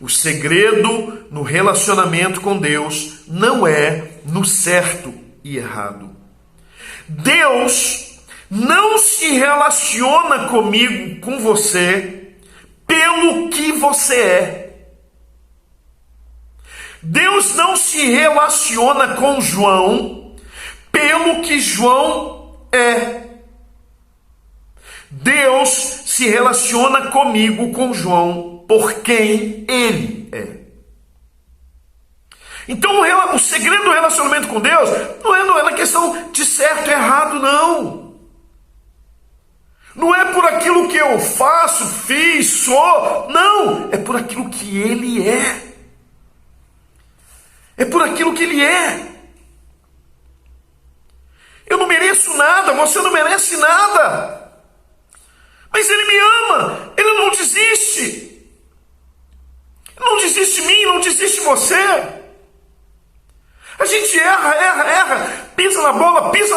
O segredo no relacionamento com Deus não é no certo e errado. Deus não se relaciona comigo, com você, pelo que você é. Deus não se relaciona com João pelo que João é. Deus se relaciona comigo, com João, por quem ele é. Então o segredo do relacionamento com Deus não é na questão de certo e errado, não. Não é por aquilo que eu faço, fiz, sou. Não, é por aquilo que ele é. É por aquilo que ele é. Eu não mereço nada, você não merece nada. Mas ele me ama, ele não desiste. Ele não desiste de mim, não desiste de você. A gente erra, pisa na bola, pisa.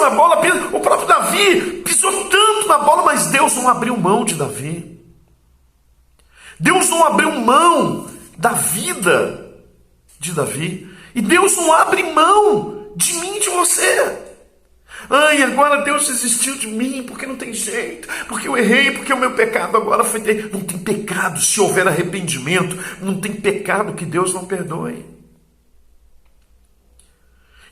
O próprio Davi pisou tanto na bola, mas Deus não abriu mão de Davi. Deus não abriu mão da vida de Davi. E Deus não abre mão de mim e de você. Ai, agora Deus desistiu de mim, porque não tem jeito, porque eu errei, porque o meu pecado agora foi... Não tem pecado, se houver arrependimento, não tem pecado que Deus não perdoe.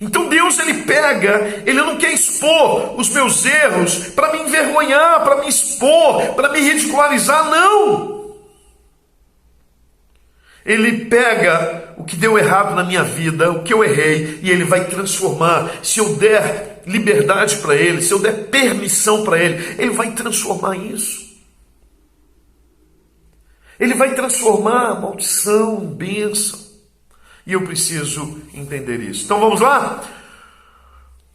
Então Deus, ele pega, ele não quer expor os meus erros para me envergonhar, para me expor, para me ridicularizar, não. Ele pega o que deu errado na minha vida, o que eu errei, e Ele vai transformar. Se eu der liberdade para Ele, se eu der permissão para Ele, Ele vai transformar isso. Ele vai transformar a maldição em bênção. E eu preciso entender isso. Então vamos lá?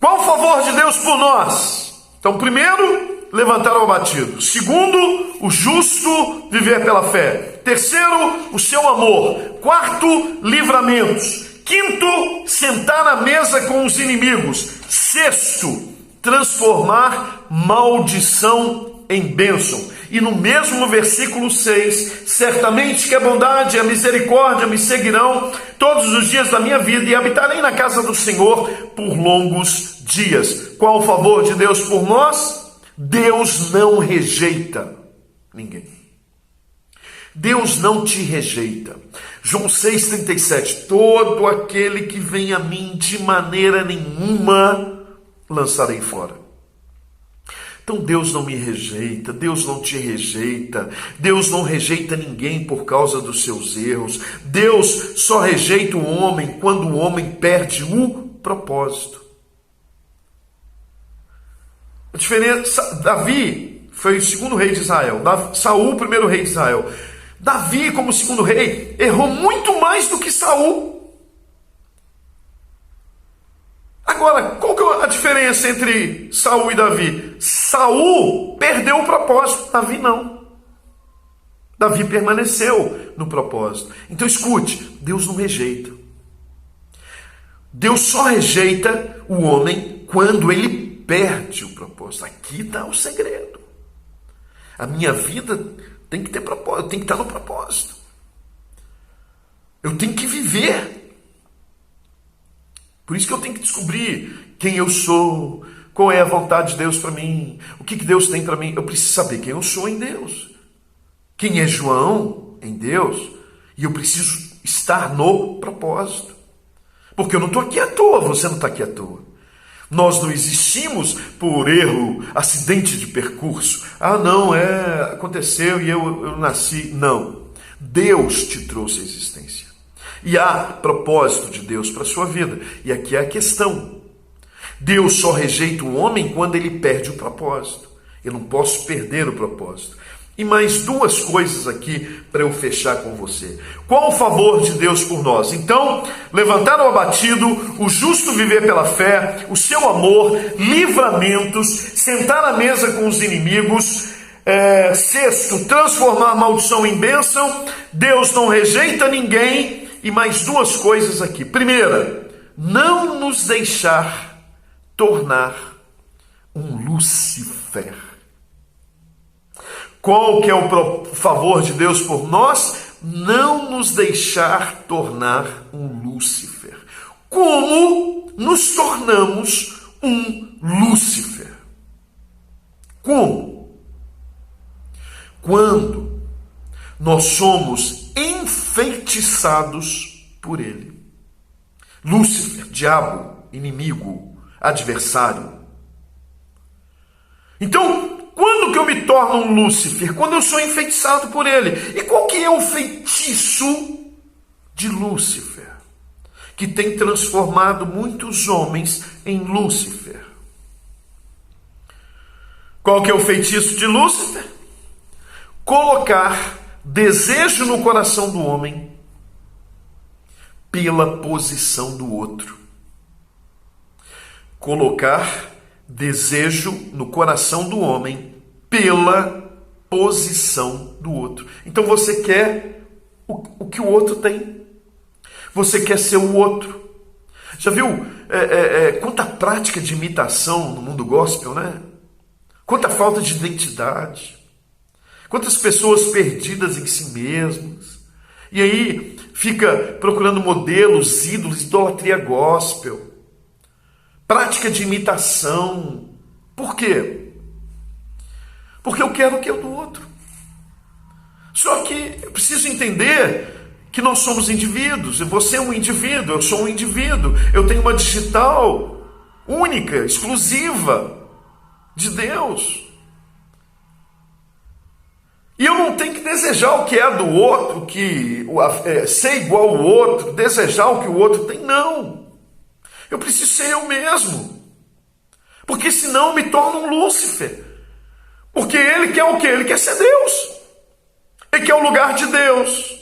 Qual o favor de Deus por nós? Então, primeiro, levantar o abatido. Segundo, o justo viver pela fé. Terceiro, o seu amor. Quarto, livramentos. Quinto, sentar à mesa com os inimigos. Sexto, transformar maldição em bênção. E no mesmo versículo 6, certamente que a bondade e a misericórdia me seguirão todos os dias da minha vida e habitarei na casa do Senhor por longos dias. Qual o favor de Deus por nós? Deus não rejeita ninguém. Deus não te rejeita. João 6,37, todo aquele que vem a mim de maneira nenhuma lançarei fora. Então Deus não me rejeita, Deus não te rejeita, Deus não rejeita ninguém por causa dos seus erros. Deus só rejeita o homem quando o homem perde o propósito. A diferença, Davi foi o segundo rei de Israel, Saul o primeiro rei de Israel. Davi, como segundo rei, errou muito mais do que Saul. Agora, qual que é a diferença entre Saul e Davi? Saul perdeu o propósito, Davi não. Davi permaneceu no propósito. Então escute, Deus não rejeita. Deus só rejeita o homem quando ele perde o propósito. Aqui está o segredo. A minha vida tem que ter propósito, tem que estar no propósito. Eu tenho que viver. Por isso que eu tenho que descobrir quem eu sou, qual é a vontade de Deus para mim, o que Deus tem para mim. Eu preciso saber quem eu sou em Deus, quem é João em Deus, e eu preciso estar no propósito. Porque eu não estou aqui à toa, você não está aqui à toa. Nós não existimos por erro, acidente de percurso. Ah, não, aconteceu e eu nasci. Não, Deus te trouxe a existência. E há propósito de Deus para a sua vida. E aqui é a questão. Deus só rejeita o homem quando ele perde o propósito. Eu não posso perder o propósito. E mais duas coisas aqui para eu fechar com você. Qual o favor de Deus por nós? Então, levantar o abatido, o justo viver pela fé, o seu amor, livramentos, sentar à mesa com os inimigos. Sexto, transformar maldição em bênção. Deus não rejeita ninguém. E mais duas coisas aqui. Primeira, não nos deixar tornar um Lúcifer. Qual que é o favor de Deus por nós? Não nos deixar tornar um Lúcifer. Como nos tornamos um Lúcifer? Como? Quando nós somos enfeitiçados por ele. Lúcifer, diabo, inimigo, adversário. Então, quando que eu me torno um Lúcifer? Quando eu sou enfeitiçado por ele. E qual que é o feitiço de Lúcifer? Que tem transformado muitos homens em Lúcifer. Qual que é o feitiço de Lúcifer? Colocar desejo no coração do homem pela posição do outro. Colocar desejo no coração do homem pela posição do outro. Então você quer o que o outro tem. Você quer ser o outro. Já viu quanta prática de imitação no mundo gospel, né? Quanta falta de identidade. Quantas pessoas perdidas em si mesmas. E aí fica procurando modelos, ídolos, idolatria gospel. Prática de imitação. Por quê? Porque eu quero o que é do outro. Só que eu preciso entender que nós somos indivíduos. Você é um indivíduo, eu sou um indivíduo. Eu tenho uma digital única, exclusiva de Deus. E eu não tenho que desejar o que é do outro, ser igual ao outro, desejar o que o outro tem, não. Eu preciso ser eu mesmo. Porque senão eu me torno um Lúcifer. Porque ele quer o quê? Ele quer ser Deus. Ele quer o lugar de Deus.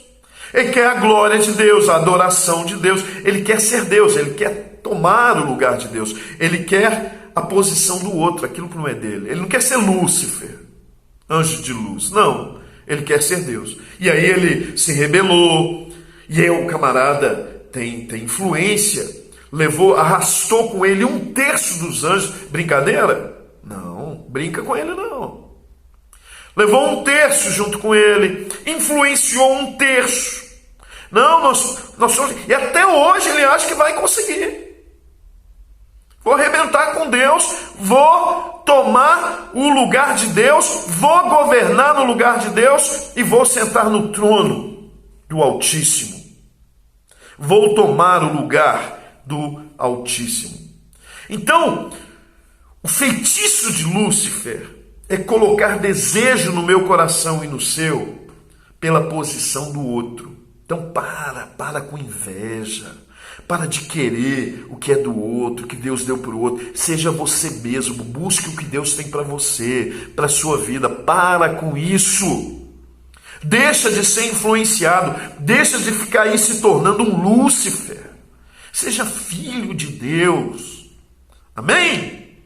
Ele quer a glória de Deus, a adoração de Deus. Ele quer ser Deus, ele quer tomar o lugar de Deus. Ele quer a posição do outro, aquilo que não é dele. Ele não quer ser Lúcifer, anjo de luz. Não, ele quer ser Deus. E aí ele se rebelou. E aí o camarada tem influência. Arrastou com ele 1/3 dos anjos. Brincadeira? Não, brinca com ele não. Levou 1/3 junto com ele, influenciou 1/3. Não, nós somos... E até hoje ele acha que vai conseguir. Vou arrebentar com Deus, vou tomar o lugar de Deus, vou governar no lugar de Deus e vou sentar no trono do Altíssimo. Vou tomar o lugar do Altíssimo. Então, o feitiço de Lúcifer é colocar desejo no meu coração e no seu pela posição do outro. Então para com inveja, para de querer o que é do outro, o que Deus deu para o outro. Seja você mesmo, busque o que Deus tem para você, para a sua vida. Para com isso. Deixa de ser influenciado, deixa de ficar aí se tornando um Lúcifer. Seja filho de Deus. Amém?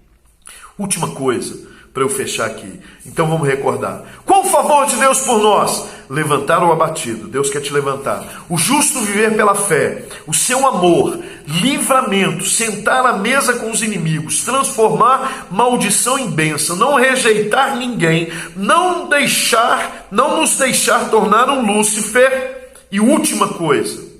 Última coisa, para eu fechar aqui. Então vamos recordar. Qual o favor de Deus por nós? Levantar o abatido. Deus quer te levantar. O justo viver pela fé. O seu amor, livramento, sentar à mesa com os inimigos, transformar maldição em bênção, não rejeitar ninguém, não nos deixar tornar um Lúcifer. E última coisa.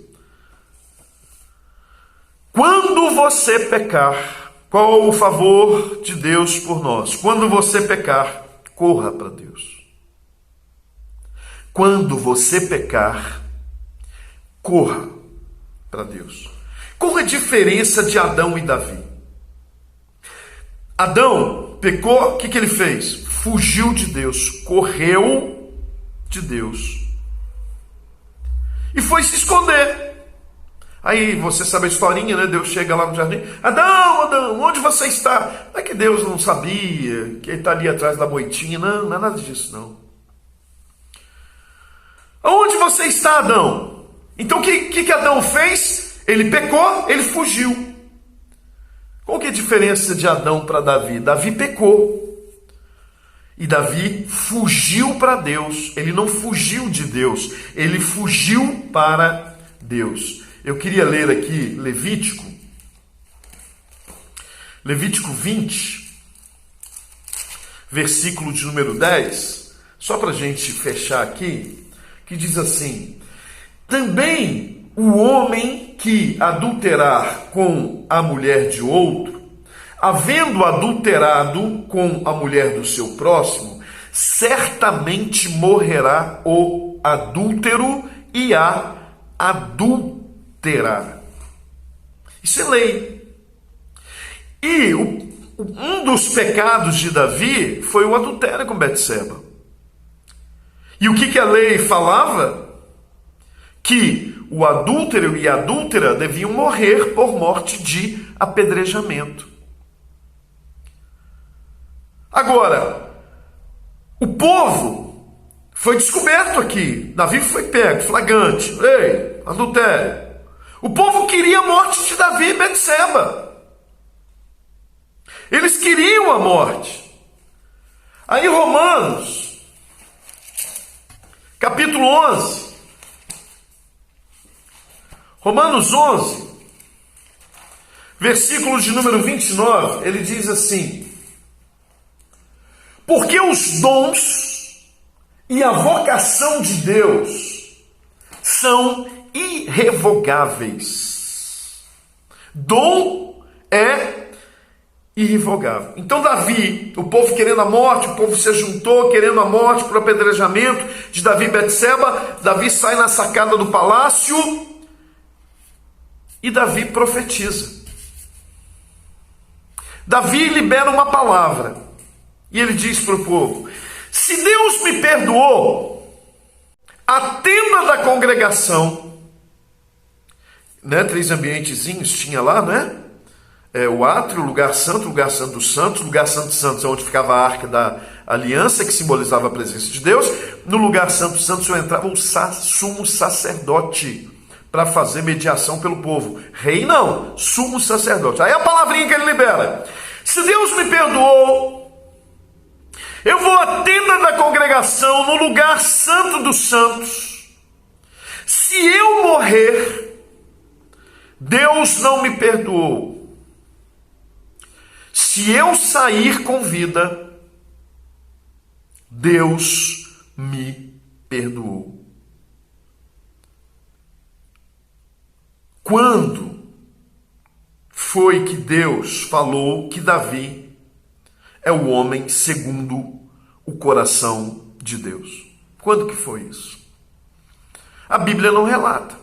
Quando você pecar, qual o favor de Deus por nós? Quando você pecar, corra para Deus. Quando você pecar, corra para Deus. Qual a diferença de Adão e Davi? Adão pecou, o que ele fez? Fugiu de Deus, correu de Deus e foi se esconder. Aí você sabe a historinha, né? Deus chega lá no jardim. Adão, onde você está? Não é que Deus não sabia que ele está ali atrás da moitinha. Não é nada disso, não. Aonde você está, Adão? Então o que Adão fez? Ele pecou, ele fugiu. Qual que é a diferença de Adão para Davi? Davi pecou. E Davi fugiu para Deus. Ele não fugiu de Deus. Ele fugiu para Deus. Eu queria ler aqui Levítico 20, versículo de número 10, só para a gente fechar aqui, que diz assim: também o homem que adulterar com a mulher de outro, havendo adulterado com a mulher do seu próximo, certamente morrerá o adúltero e a adúltera. Isso é lei. E um dos pecados de Davi foi o adultério com Betseba. E o que a lei falava? Que o adúltero e a adúltera deviam morrer por morte de apedrejamento. Agora, o povo foi descoberto aqui. Davi foi pego, flagrante. Ei, adultério. O povo queria a morte de Davi e Betseba. Eles queriam a morte. Aí Romanos, capítulo 11. Romanos 11, versículo de número 29, ele diz assim: porque os dons e a vocação de Deus são irrevogáveis. Dom é irrevogável. Então Davi, o povo querendo a morte, o povo se juntou querendo a morte por apedrejamento de Davi e Betseba. Davi sai na sacada do palácio e Davi profetiza. Davi libera uma palavra e ele diz para o povo: Se Deus me perdoou, a tenda da congregação, né, 3 ambientezinhos tinha lá, né? O átrio, o lugar santo dos santos, lugar santo dos santos é onde ficava a arca da aliança, que simbolizava a presença de Deus. No lugar santo dos santos só entrava o sumo sacerdote para fazer mediação pelo povo. Rei não, sumo sacerdote. Aí a palavrinha que ele libera: se Deus me perdoou, eu vou à tenda da congregação, no lugar santo dos santos. Se eu morrer, Deus não me perdoou. Se eu sair com vida, Deus me perdoou. Quando foi que Deus falou que Davi é o homem segundo o coração de Deus? Quando que foi isso? A Bíblia não relata,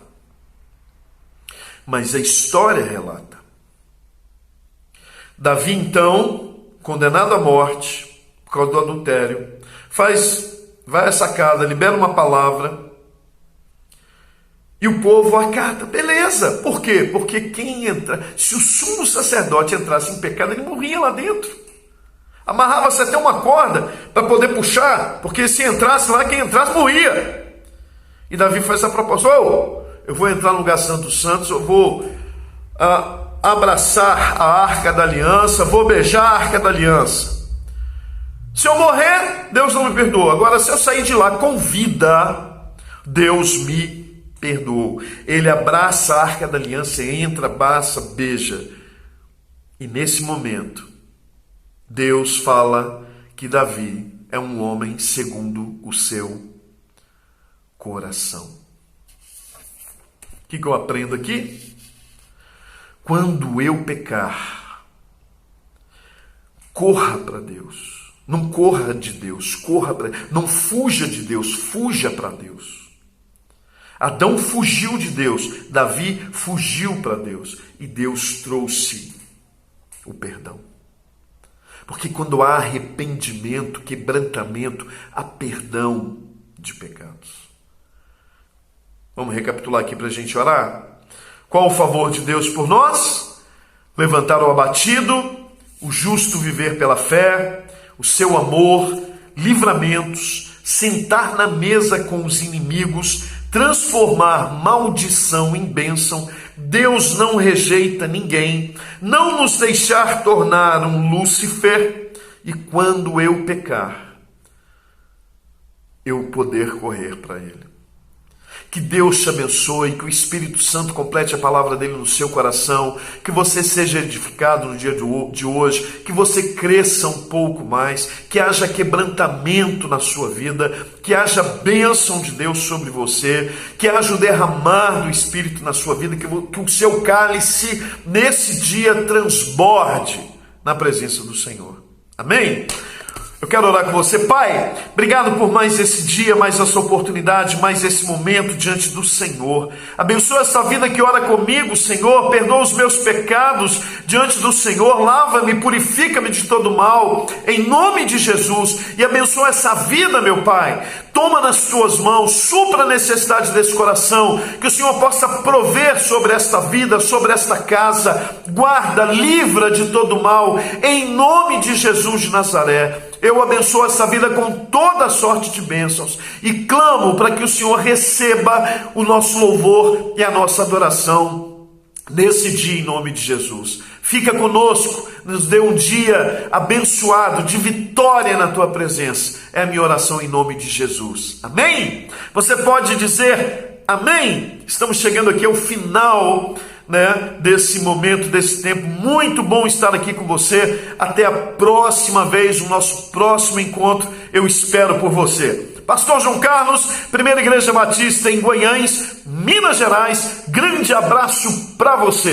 mas a história relata. Davi, então, condenado à morte por causa do adultério, vai à sacada, libera uma palavra e o povo acata. Beleza. Por quê? Porque se o sumo sacerdote entrasse em pecado, ele morria lá dentro. Amarrava-se até uma corda para poder puxar, porque se entrasse lá, quem entrasse morria. E Davi faz essa proposta: eu vou entrar no lugar santo dos santos, eu vou abraçar a arca da aliança, vou beijar a arca da aliança. Se eu morrer, Deus não me perdoa. Agora, se eu sair de lá com vida, Deus me perdoou. Ele abraça a arca da aliança, entra, abraça, beija. E nesse momento, Deus fala que Davi é um homem segundo o seu coração. O que eu aprendo aqui? Quando eu pecar, corra para Deus. Não corra de Deus, corra para Deus. Não fuja de Deus, fuja para Deus. Adão fugiu de Deus, Davi fugiu para Deus. E Deus trouxe o perdão. Porque quando há arrependimento, quebrantamento, há perdão de pecados. Vamos recapitular aqui para a gente orar? Qual o favor de Deus por nós? Levantar o abatido, o justo viver pela fé, o seu amor, livramentos, sentar na mesa com os inimigos, transformar maldição em bênção. Deus não rejeita ninguém, não nos deixar tornar um Lúcifer, e quando eu pecar, eu poder correr para Ele. Que Deus te abençoe, que o Espírito Santo complete a palavra dele no seu coração, que você seja edificado no dia de hoje, que você cresça um pouco mais, que haja quebrantamento na sua vida, que haja bênção de Deus sobre você, que haja o derramar do Espírito na sua vida, que o seu cálice nesse dia transborde na presença do Senhor. Amém? Eu quero orar com você. Pai, obrigado por mais esse dia, mais essa oportunidade, mais esse momento diante do Senhor. Abençoa essa vida que ora comigo, Senhor. Perdoa os meus pecados diante do Senhor. Lava-me, purifica-me de todo mal, em nome de Jesus. E abençoa essa vida, meu Pai. Toma nas tuas mãos, supra a necessidade desse coração, que o Senhor possa prover sobre esta vida, sobre esta casa. Guarda, livra de todo mal, em nome de Jesus de Nazaré. Eu abençoo essa vida com toda sorte de bênçãos e clamo para que o Senhor receba o nosso louvor e a nossa adoração nesse dia, em nome de Jesus. Fica conosco, nos dê um dia abençoado, de vitória na tua presença. É a minha oração em nome de Jesus. Amém? Você pode dizer amém? Estamos chegando aqui ao final, desse momento, desse tempo. Muito bom estar aqui com você. Até a próxima vez, o nosso próximo encontro. Eu espero por você. Pastor João Carlos, Primeira Igreja Batista em Guanhães, Minas Gerais. Grande abraço para você.